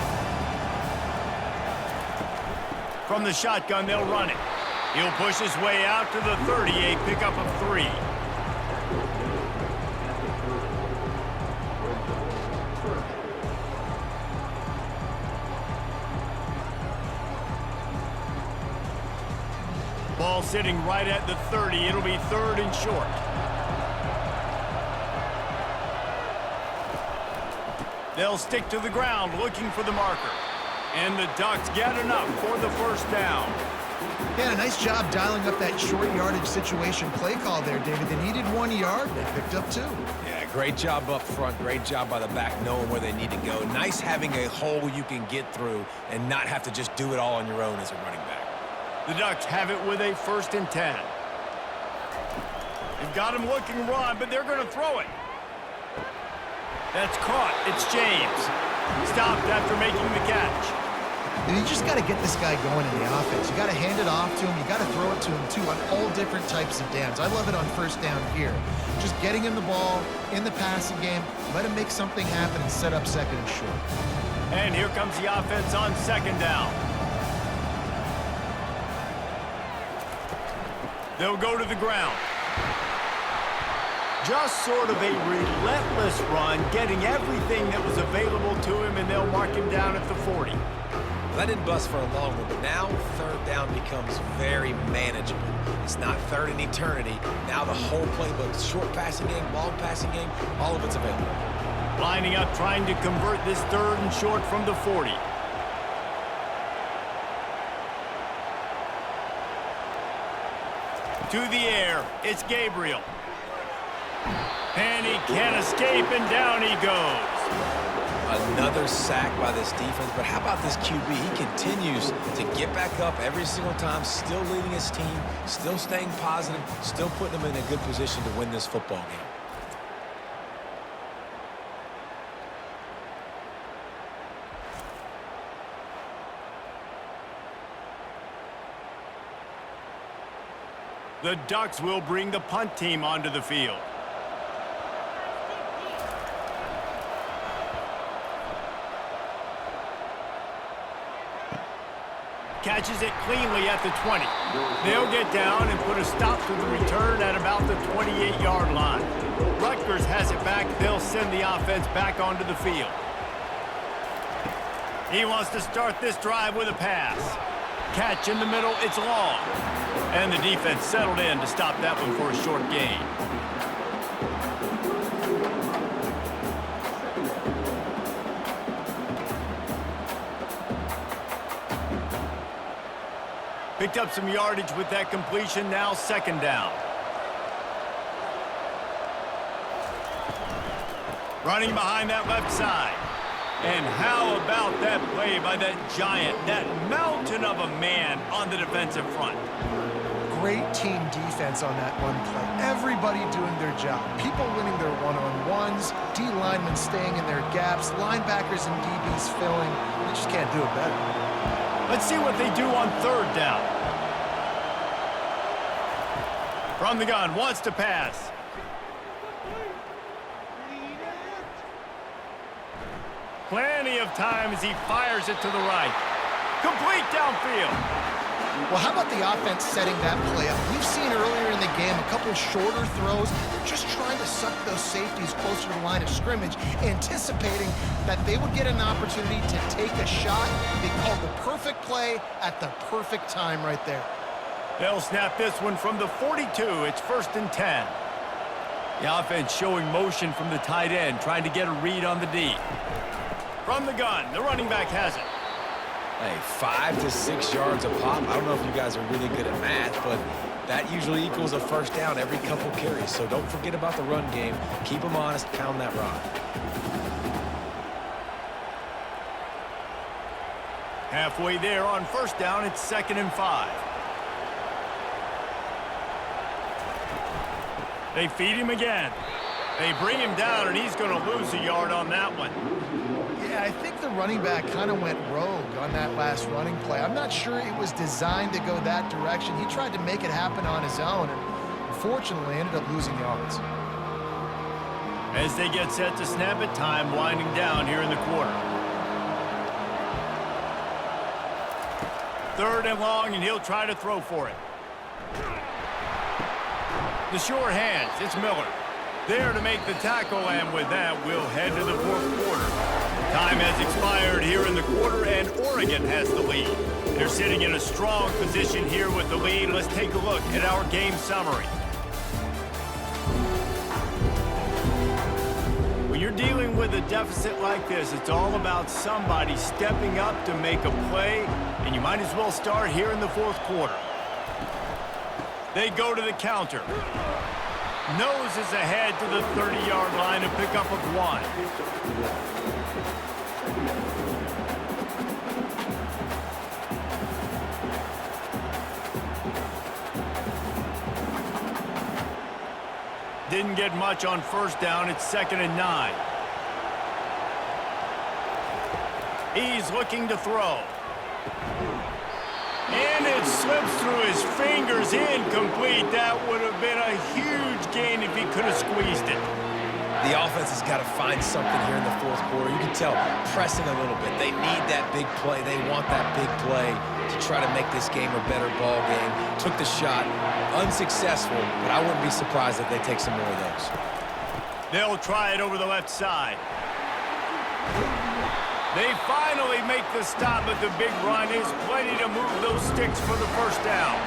From the shotgun, they'll run it. He'll push his way out to the 30, a pickup of 3. Ball sitting right at the 30. It'll be 3rd and short. They'll stick to the ground looking for the marker. And the Ducks get enough for the first down. Yeah, a nice job dialing up that short yardage situation play call there, David. They needed 1 yard. They picked up 2. Yeah, great job up front. Great job by the back knowing where they need to go. Nice having a hole you can get through and not have to just do it all on your own as a running back. The Ducks have it with a 1st and 10. They've got him looking run, but they're going to throw it. That's caught. It's James. Stopped after making the catch. And you just got to get this guy going in the offense. You got to hand it off to him. You got to throw it to him, too, on all different types of downs. I love it on first down here. Just getting him the ball in the passing game, let him make something happen and set up 2nd and short. And here comes the offense on 2nd down. They'll go to the ground. Just sort of a relentless run, getting everything that was available to him, and they'll mark him down at the 40. That didn't bust for a long one, but now 3rd down becomes very manageable. It's not 3rd in eternity. Now the whole playbook, short passing game, long passing game, all of it's available. Lining up, trying to convert this 3rd and short from the 40. To the air, it's Gabriel. And he can't escape, and down he goes. Another sack by this defense, but how about this QB? He continues to get back up every single time, still leading his team, still staying positive, still putting them in a good position to win this football game. The Ducks will bring the punt team onto the field. Catches it cleanly at the 20. They'll get down and put a stop to the return at about the 28-yard line. Rutgers has it back. They'll send the offense back onto the field. He wants to start this drive with a pass. Catch in the middle. It's long. And the defense settled in to stop that one for a short gain. Picked up some yardage with that completion. Now 2nd down. Running behind that left side. And how about that play by that giant, that mountain of a man on the defensive front? Great team defense on that one play. Everybody doing their job. People winning their one-on-ones, D linemen staying in their gaps, linebackers and DBs filling. You just can't do it better. Let's see what they do on 3rd down. From the gun, wants to pass. Plenty of time as he fires it to the right. Complete downfield. Well, how about the offense setting that play up? We've seen earlier in the game a couple shorter throws, just trying to suck those safeties closer to the line of scrimmage, anticipating that they would get an opportunity to take a shot. They called the perfect play at the perfect time right there. They'll snap this one from the 42. It's 1st and 10. The offense showing motion from the tight end, trying to get a read on the D. From the gun, the running back has it. Hey, 5 to 6 yards a pop. I don't know if you guys are really good at math, but that usually equals a first down every couple carries. So don't forget about the run game. Keep them honest, pound that rock. Halfway there on first down, it's 2nd and 5. They feed him again. They bring him down, and he's going to lose a yard on that one. Yeah, I think the running back kind of went rogue on that last running play. I'm not sure it was designed to go that direction. He tried to make it happen on his own, and unfortunately ended up losing yards. As they get set to snap it, time winding down here in the quarter. 3rd and long, and he'll try to throw for it. The sure hands, it's Miller. There to make the tackle, and with that, we'll head to the 4th quarter. Time has expired here in the quarter, and Oregon has the lead. They're sitting in a strong position here with the lead. Let's take a look at our game summary. When you're dealing with a deficit like this, it's all about somebody stepping up to make a play, and you might as well start here in the 4th quarter. They go to the counter. Noses ahead to the 30-yard line, a pickup of 1. Didn't get much on first down. It's 2nd and 9. He's looking to throw. And it slips through his fingers, incomplete. That would have been a huge gain if he could have squeezed it. The offense has got to find something here in the 4th quarter. You can tell, pressing a little bit. They need that big play. They want that big play to try to make this game a better ball game. Took the shot, unsuccessful, but I wouldn't be surprised if they take some more of those. They'll try it over the left side. They finally make the stop, but the big run is plenty to move those sticks for the first down.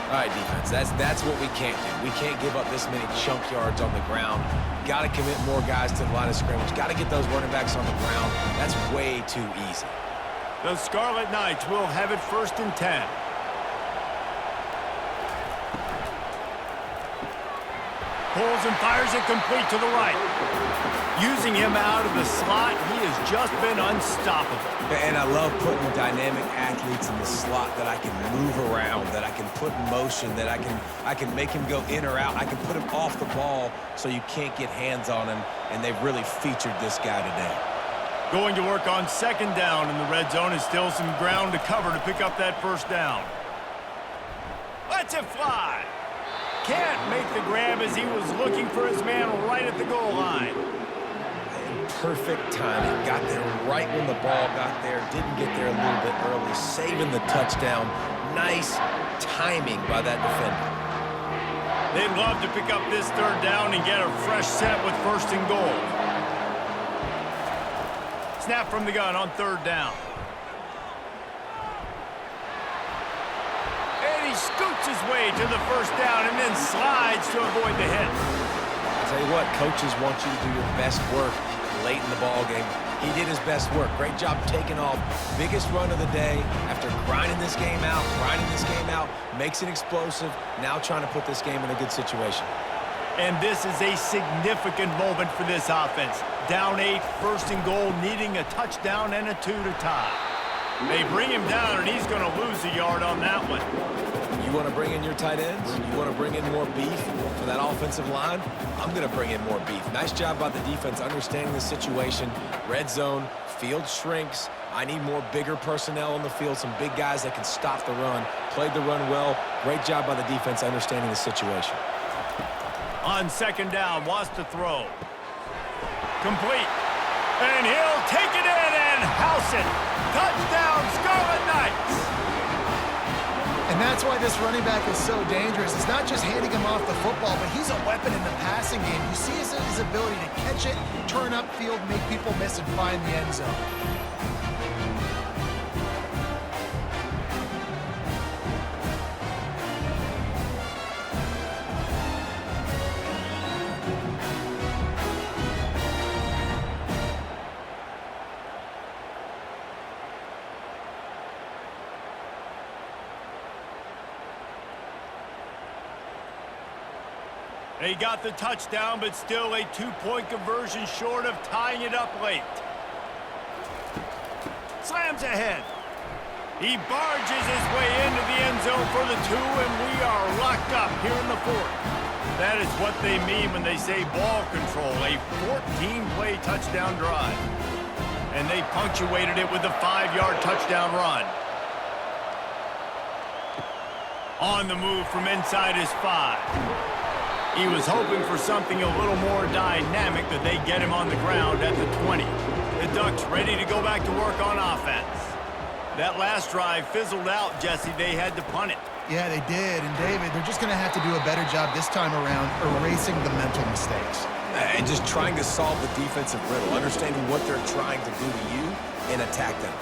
All right, defense, that's what we can't do. We can't give up this many chunk yards on the ground. Got to commit more guys to the line of scrimmage. Got to get those running backs on the ground. That's way too easy. The Scarlet Knights will have it 1st and 10. Pulls and fires it complete to the right. Using him out of the slot, he has just been unstoppable. And I love putting dynamic athletes in the slot that I can move around, that I can put in motion, that I can make him go in or out. I can put him off the ball so you can't get hands on him, and they've really featured this guy today. Going to work on 2nd down, and the red zone is still some ground to cover to pick up that first down. Lets it fly. Can't make the grab as he was looking for his man right at the goal line. Perfect timing. Got there right when the ball got there. Didn't get there a little bit early. Saving the touchdown. Nice timing by that defender. They'd love to pick up this 3rd down and get a fresh set with 1st and goal. Snap from the gun on 3rd down. And he scoots his way to the first down and then slides to avoid the hit. I'll tell you what, coaches want you to do your best work late in the ball game. He did his best work. Great job taking off. Biggest run of the day after grinding this game out, makes it explosive. Now trying to put this game in a good situation. And this is a significant moment for this offense. Down 8, 1st and goal, needing a touchdown and a 2 to tie. They bring him down, and he's going to lose a yard on that one. You want to bring in your tight ends? You want to bring in more beef for that offensive line? I'm going to bring in more beef. Nice job by the defense understanding the situation. Red zone, field shrinks. I need more bigger personnel on the field, some big guys that can stop the run. Played the run well. Great job by the defense understanding the situation. On 2nd down, wants to throw. Complete. And he'll take it in and house it. Touchdown, Scarlet Knights. And that's why this running back is so dangerous. It's not just handing him off the football, but he's a weapon in the passing game. You see his ability to catch it, turn upfield, make people miss, and find the end zone. They got the touchdown, but still a two-point conversion short of tying it up late. Slams ahead. He barges his way into the end zone for the 2, and we are locked up here in the 4th. That is what they mean when they say ball control, a 14-play touchdown drive. And they punctuated it with a 5-yard touchdown run. On the move from inside his 5. He was hoping for something a little more dynamic, that they get him on the ground at the 20. The Ducks ready to go back to work on offense. That last drive fizzled out, Jesse. They had to punt it. Yeah, they did. And, David, they're just going to have to do a better job this time around erasing the mental mistakes. And just trying to solve the defensive riddle, understanding what they're trying to do to you and attack them.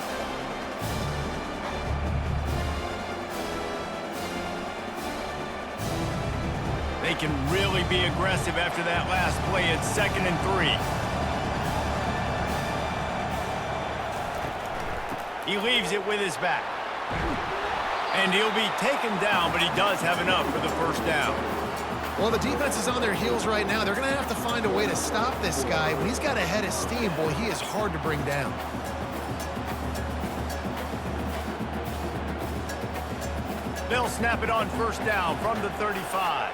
They can really be aggressive after that last play. It's 2nd and 3. He leaves it with his back. And he'll be taken down, but he does have enough for the first down. Well, the defense is on their heels right now. They're going to have to find a way to stop this guy. When he's got a head of steam, boy, he is hard to bring down. They'll snap it on first down from the 35.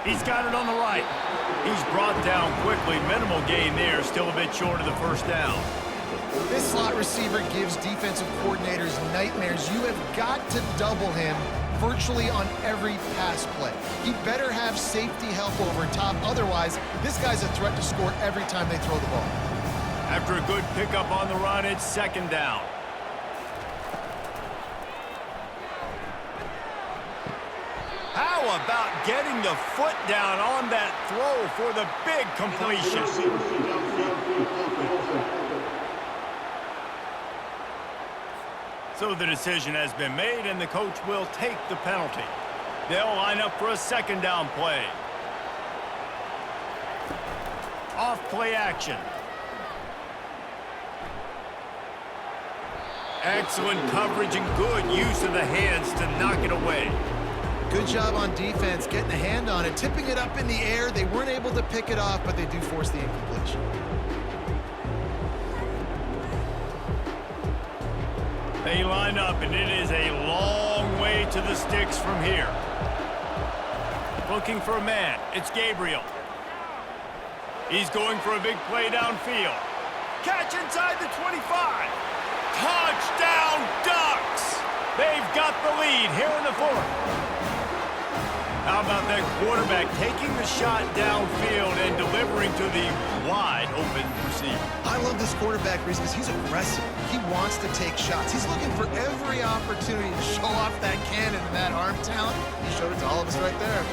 He's got it on the right. He's brought down quickly. Minimal gain there. Still a bit short of the first down. This slot receiver gives defensive coordinators nightmares. You have got to double him virtually on every pass play. He better have safety help over top. Otherwise, this guy's a threat to score every time they throw the ball. After a good pickup on the run, it's 2nd down. How about getting the foot down on that throw for the big completion? So the decision has been made, and the coach will take the penalty. They'll line up for a 2nd down play. Off play action. Excellent coverage and good use of the hands to knock it away. Good job on defense, getting a hand on it, tipping it up in the air. They weren't able to pick it off, but they do force the incompletion. They line up, and it is a long way to the sticks from here. Looking for a man. It's Gabriel. He's going for a big play downfield. Catch inside the 25. Touchdown, Ducks! They've got the lead here in the 4th. How about that quarterback taking the shot downfield and delivering to the wide-open receiver? I love this quarterback, Reese, because he's aggressive. He wants to take shots. He's looking for every opportunity to show off that cannon and that arm talent. He showed it to all of us right there.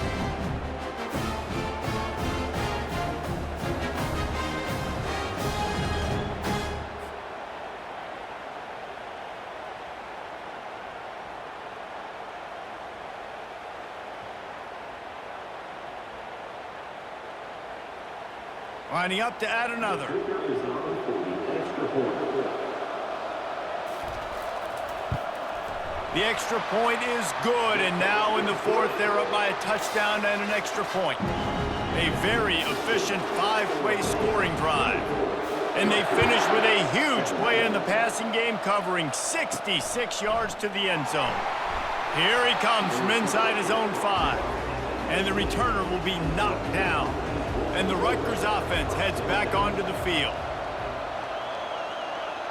Lining up to add another. The extra point is good, and now in the 4th, they're up by a touchdown and an extra point. A very efficient 5-play scoring drive. And they finish with a huge play in the passing game, covering 66 yards to the end zone. Here he comes from inside his own 5. And the returner will be knocked down. And the Rutgers offense heads back onto the field.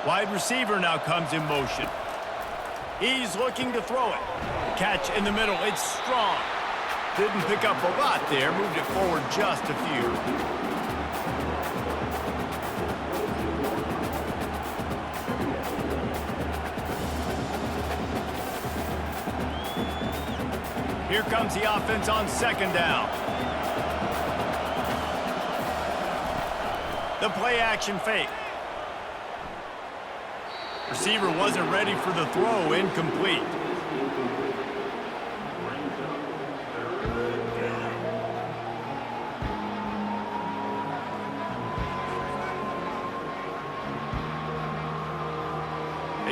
Wide receiver now comes in motion. He's looking to throw it. Catch in the middle. It's strong. Didn't pick up a lot there. Moved it forward just a few. Here comes the offense on 2nd down. The play action fake. Receiver wasn't ready for the throw, incomplete.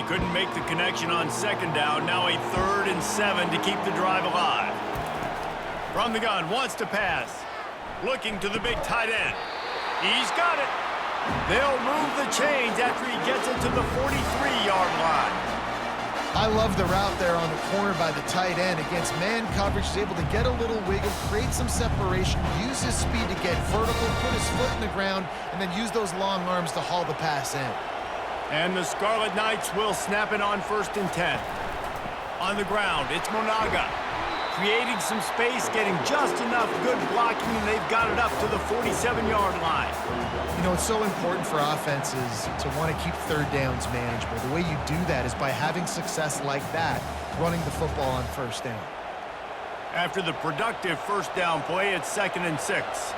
They couldn't make the connection on second down. Now a 3rd and 7 to keep the drive alive. From the gun, wants to pass. Looking to the big tight end. He's got it. They'll move the chains after he gets it to the 43-yard line. I love the route there on the corner by the tight end against man coverage. He's able to get a little wiggle, create some separation, use his speed to get vertical, put his foot in the ground, and then use those long arms to haul the pass in. And the Scarlet Knights will snap it on 1st and 10. On the ground, it's Monaga. Creating some space, getting just enough good blocking, and they've got it up to the 47-yard line. You know, it's so important for offenses to want to keep 3rd downs manageable. The way you do that is by having success like that, running the football on 1st down. After the productive 1st down play, it's 2nd and 6.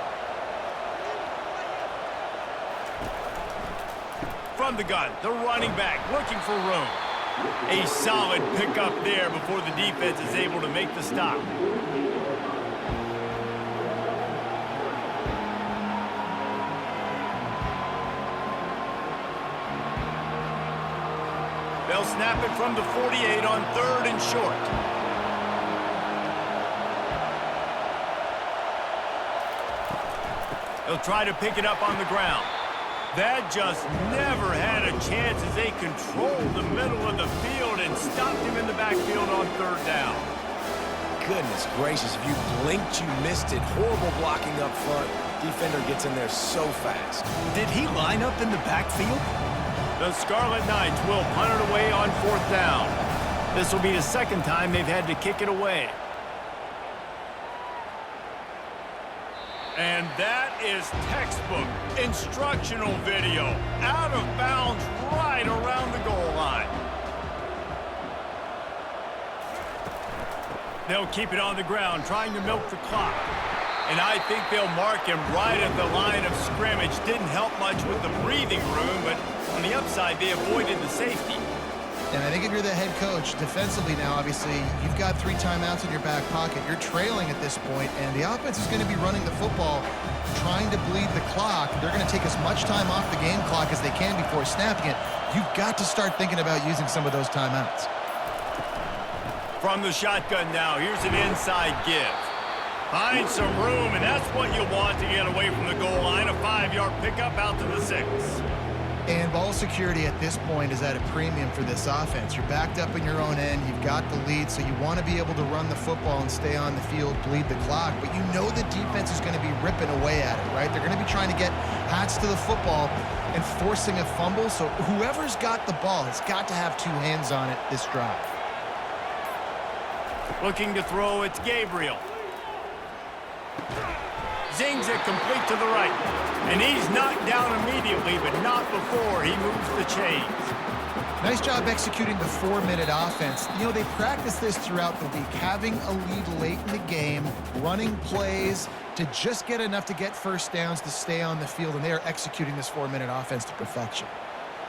From the gun, the running back looking for room. A solid pickup there before the defense is able to make the stop. They'll snap it from the 48 on 3rd and short. They'll try to pick it up on the ground. That just never had a chance as they controlled the middle of the field and stopped him in the backfield on 3rd down. Goodness gracious, if you blinked, you missed it. Horrible blocking up front. Defender gets in there so fast. Did he line up in the backfield? The Scarlet Knights will punt it away on 4th down. This will be the 2nd time they've had to kick it away. And that is textbook instructional video. Out of bounds right around the goal line. They'll keep it on the ground, trying to milk the clock. And I think they'll mark him right at the line of scrimmage. Didn't help much with the breathing room, but on the upside, they avoided the safety. And I think if you're the head coach, defensively now, obviously, you've got 3 timeouts in your back pocket. You're trailing at this point, and the offense is going to be running the football, trying to bleed the clock. They're going to take as much time off the game clock as they can before snapping it. You've got to start thinking about using some of those timeouts. From the shotgun now, here's an inside give. Find some room, and that's what you want to get away from the goal line. A 5-yard pickup out to the 6. And ball security at this point is at a premium for this offense. You're backed up in your own end. You've got the lead, so you want to be able to run the football and stay on the field, bleed the clock. But you know the defense is going to be ripping away at it, right? They're going to be trying to get hats to the football and forcing a fumble. So whoever's got the ball has got to have 2 hands on it this drive. Looking to throw, it's Gabriel. Zings it complete to the right. And he's knocked down immediately, but not before he moves the chains. Nice job executing the 4-minute offense. You know, they practice this throughout the week, having a lead late in the game, running plays to just get enough to get 1st downs to stay on the field, and they are executing this 4-minute offense to perfection.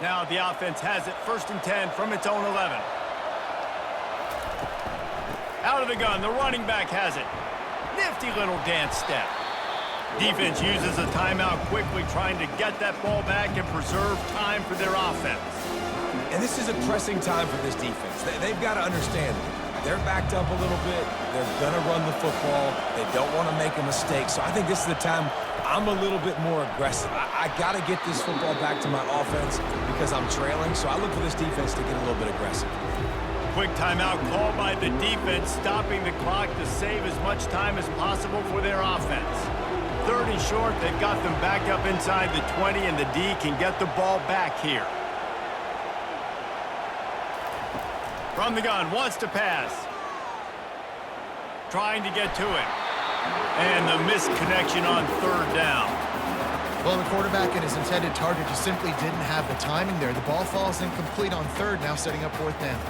Now the offense has it 1st and 10 from its own 11. Out of the gun, the running back has it. Nifty little dance step. Defense uses a timeout quickly, trying to get that ball back and preserve time for their offense. And this is a pressing time for this defense. They've got to understand, they're backed up a little bit. They're going to run the football. They don't want to make a mistake. So I think this is the time I'm a little bit more aggressive. I got to get this football back to my offense because I'm trailing. So I look for this defense to get a little bit aggressive. Quick timeout called by the defense, stopping the clock to save as much time as possible for their offense. 3rd and short, they've got them back up inside the 20, and the D can get the ball back here. From the gun, wants to pass. Trying to get to it. And the missed connection on 3rd down. Well, the quarterback and his intended target just simply didn't have the timing there. The ball falls incomplete on 3rd, now setting up 4th down.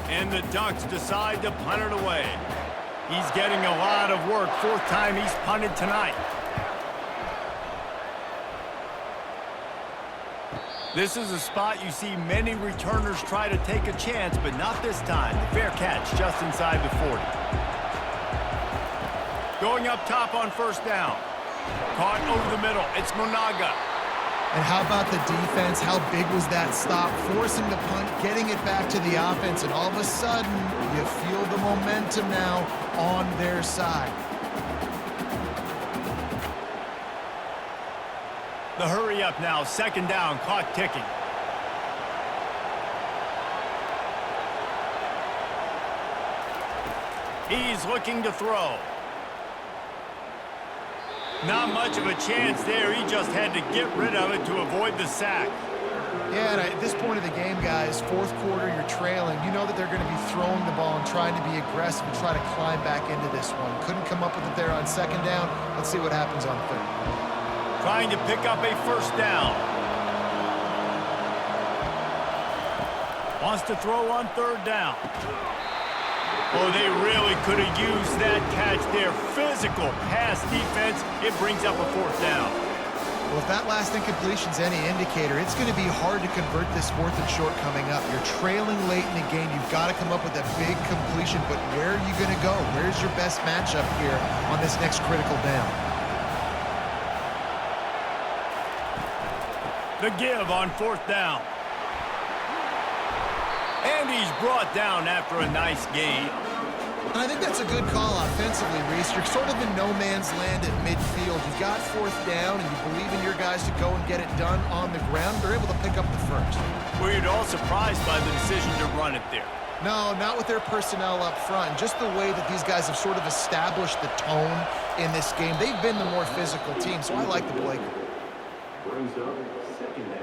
And the Ducks decide to punt it away. He's getting a lot of work. 4th time he's punted tonight. This is a spot you see many returners try to take a chance, but not this time. The fair catch just inside the 40. Going up top on 1st down. Caught over the middle. It's Monaga. And how about the defense? How big was that stop? Forcing the punt, getting it back to the offense, and all of a sudden, you feel the momentum now on their side. The hurry up now, second down, clock ticking. He's looking to throw. Not much of a chance there. He just had to get rid of it to avoid the sack. Yeah, and at this point of the game, guys, fourth quarter, you're trailing. You know that they're going to be throwing the ball and trying to be aggressive and try to climb back into this one. Couldn't come up with it there on second down. Let's see what happens on third. Trying to pick up a first down. Wants to throw on third down. Oh, they really could have used that catch there. Physical pass defense. It brings up a fourth down. Well, if that last incompletion's any indicator, it's going to be hard to convert this fourth and short coming up. You're trailing late in the game. You've got to come up with a big completion, but where are you going to go? Where's your best matchup here on this next critical down? The give on fourth down. And he's brought down after a nice gain. And I think that's a good call offensively, Reese. You're sort of in no man's land at midfield. You've got fourth down, and you believe in your guys to go and get it done on the ground. They're able to pick up the first. Were you at all surprised by the decision to run it there? No, not with their personnel up front. Just the way that these guys have sort of established the tone in this game. They've been the more physical team, so I like the play. Brings up second down.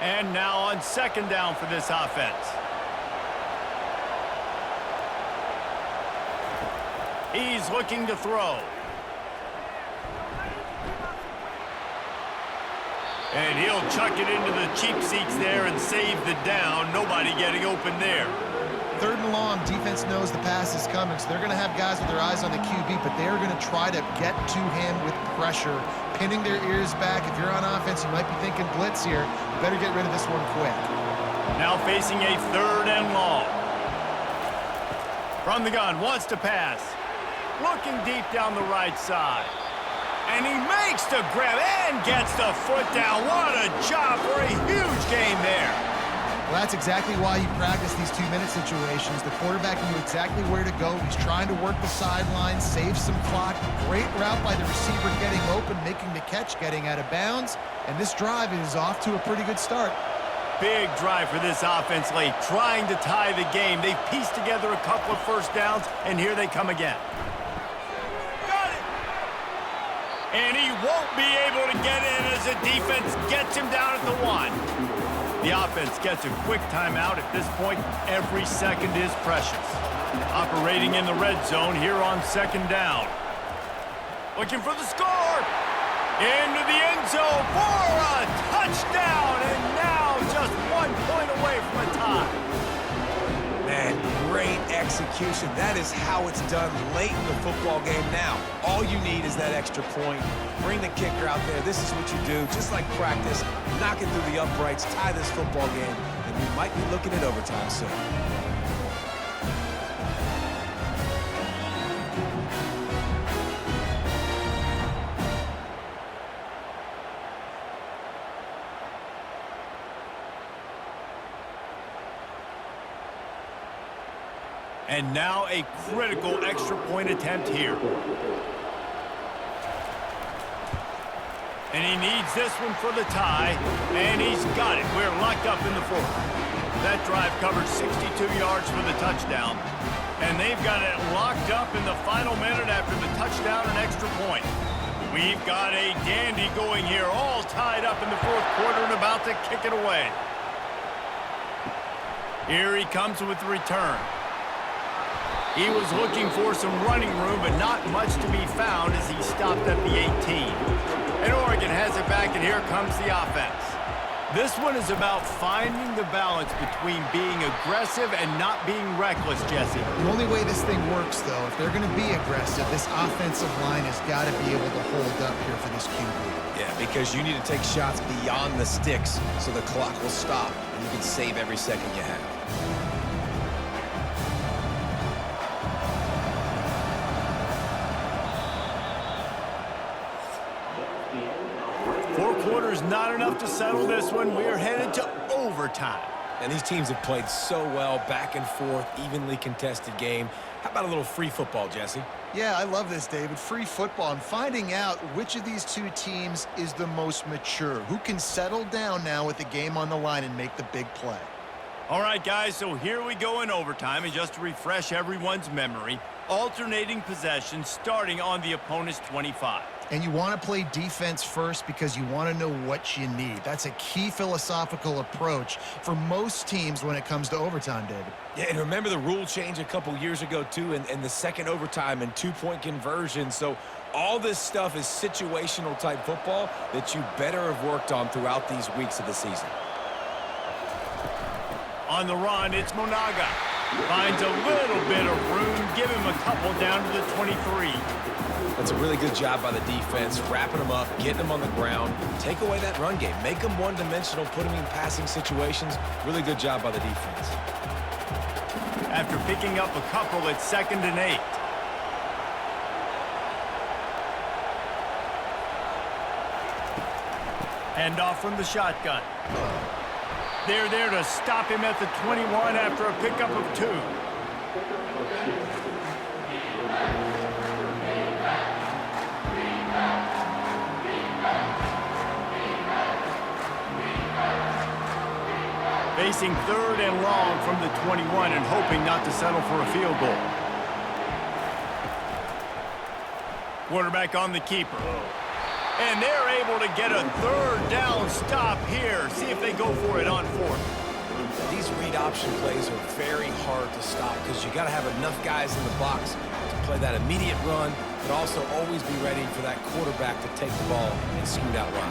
And now on second down for this offense. He's looking to throw. And he'll chuck it into the cheap seats there and save the down. Nobody getting open there. Third and long, defense knows the pass is coming, so they're going to have guys with their eyes on the QB, but they're going to try to get to him with pressure, pinning their ears back. If you're on offense, you might be thinking blitz here. You better get rid of this one quick. Now facing a third and long. From the gun, wants to pass. Looking deep down the right side. And he makes the grab and gets the foot down. What a job for a huge gain there. Well, that's exactly why you practice these two-minute situations. The quarterback knew exactly where to go. He's trying to work the sideline, save some clock. Great route by the receiver getting open, making the catch, getting out of bounds. And this drive is off to a pretty good start. Big drive for this offense late, trying to tie the game. They've pieced together a couple of first downs, and here they come again. Got it! And he won't be able to get in as the defense gets him down at the one. The offense gets a quick timeout. At this point, every second is precious. Operating in the red zone here on second down. Looking for the score. Into the end zone for a touchdown. And now just 1 point away from a tie. Man, great execution. That is how it's done late in the football game now. All you need is that extra point. Bring the kicker out there. This is what you do. Just like practice, knock it through the uprights, tie this football game, and we might be looking at overtime soon. And now a critical extra point attempt here. And he needs this one for the tie, and he's got it. We're locked up in the fourth. That drive covered 62 yards for the touchdown, and they've got it locked up in the final minute after the touchdown and extra point. We've got a dandy going here, all tied up in the fourth quarter and about to kick it away. Here he comes with the return. He was looking for some running room, but not much to be found as he stopped at the 18. And Oregon has it back, and here comes the offense. This one is about finding the balance between being aggressive and not being reckless, Jesse. The only way this thing works, though, if they're going to be aggressive, this offensive line has got to be able to hold up here for this QB. Yeah, because you need to take shots beyond the sticks so the clock will stop and you can save every second you have. not enough to settle this one. We're headed to overtime. And these teams have played so well, back and forth, evenly contested game. How about a little free football, Jesse? Yeah, I love this, David. Free football. I'm finding out which of these two teams is the most mature, who can settle down now with the game on the line and make the big play. All right, guys, so here we go in overtime. And just to refresh everyone's memory, alternating possession starting on the opponent's 25. And you want to play defense first because you want to know what you need. That's a key philosophical approach for most teams when it comes to overtime, David. Yeah, and remember the rule change a couple years ago, too, and the second overtime and two-point conversion. So all this stuff is situational type football that you better have worked on throughout these weeks of the season. On the run, it's Monaga. Finds a little bit of room. Give him a couple down to the 23. That's a really good job by the defense, wrapping them up, getting them on the ground. Take away that run game. Make them one-dimensional, put them in passing situations. Really good job by the defense. After picking up a couple, it's 2nd and 8. Hand off from the shotgun. They're there to stop him at the 21 after a pickup of 2. Facing 3rd and long from the 21 and hoping not to settle for a field goal. Quarterback on the keeper. And they're able to get a 3rd down stop here. See if they go for it on 4th. These read option plays are very hard to stop because you got to have enough guys in the box to play that immediate run, but also always be ready for that quarterback to take the ball and scoot out run.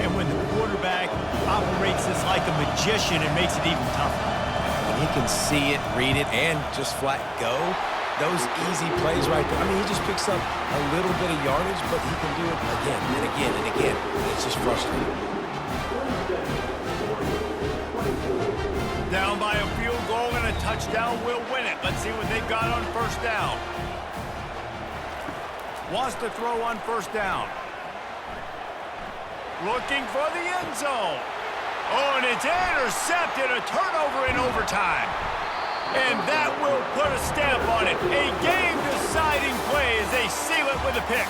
And when the quarterback operates this like a magician, it makes it even tougher. When he can see it, read it, and just flat go, those easy plays right there. I mean, he just picks up a little bit of yardage, but he can do it again and again and again. And it's just frustrating. Down by a field goal and a touchdown will win it. Let's see what they've got on 1st down. Wants to throw on 1st down. Looking for the end zone. Oh, and it's intercepted. A turnover in overtime. And that will put a stamp on it. A game-deciding play as they seal it with a pick.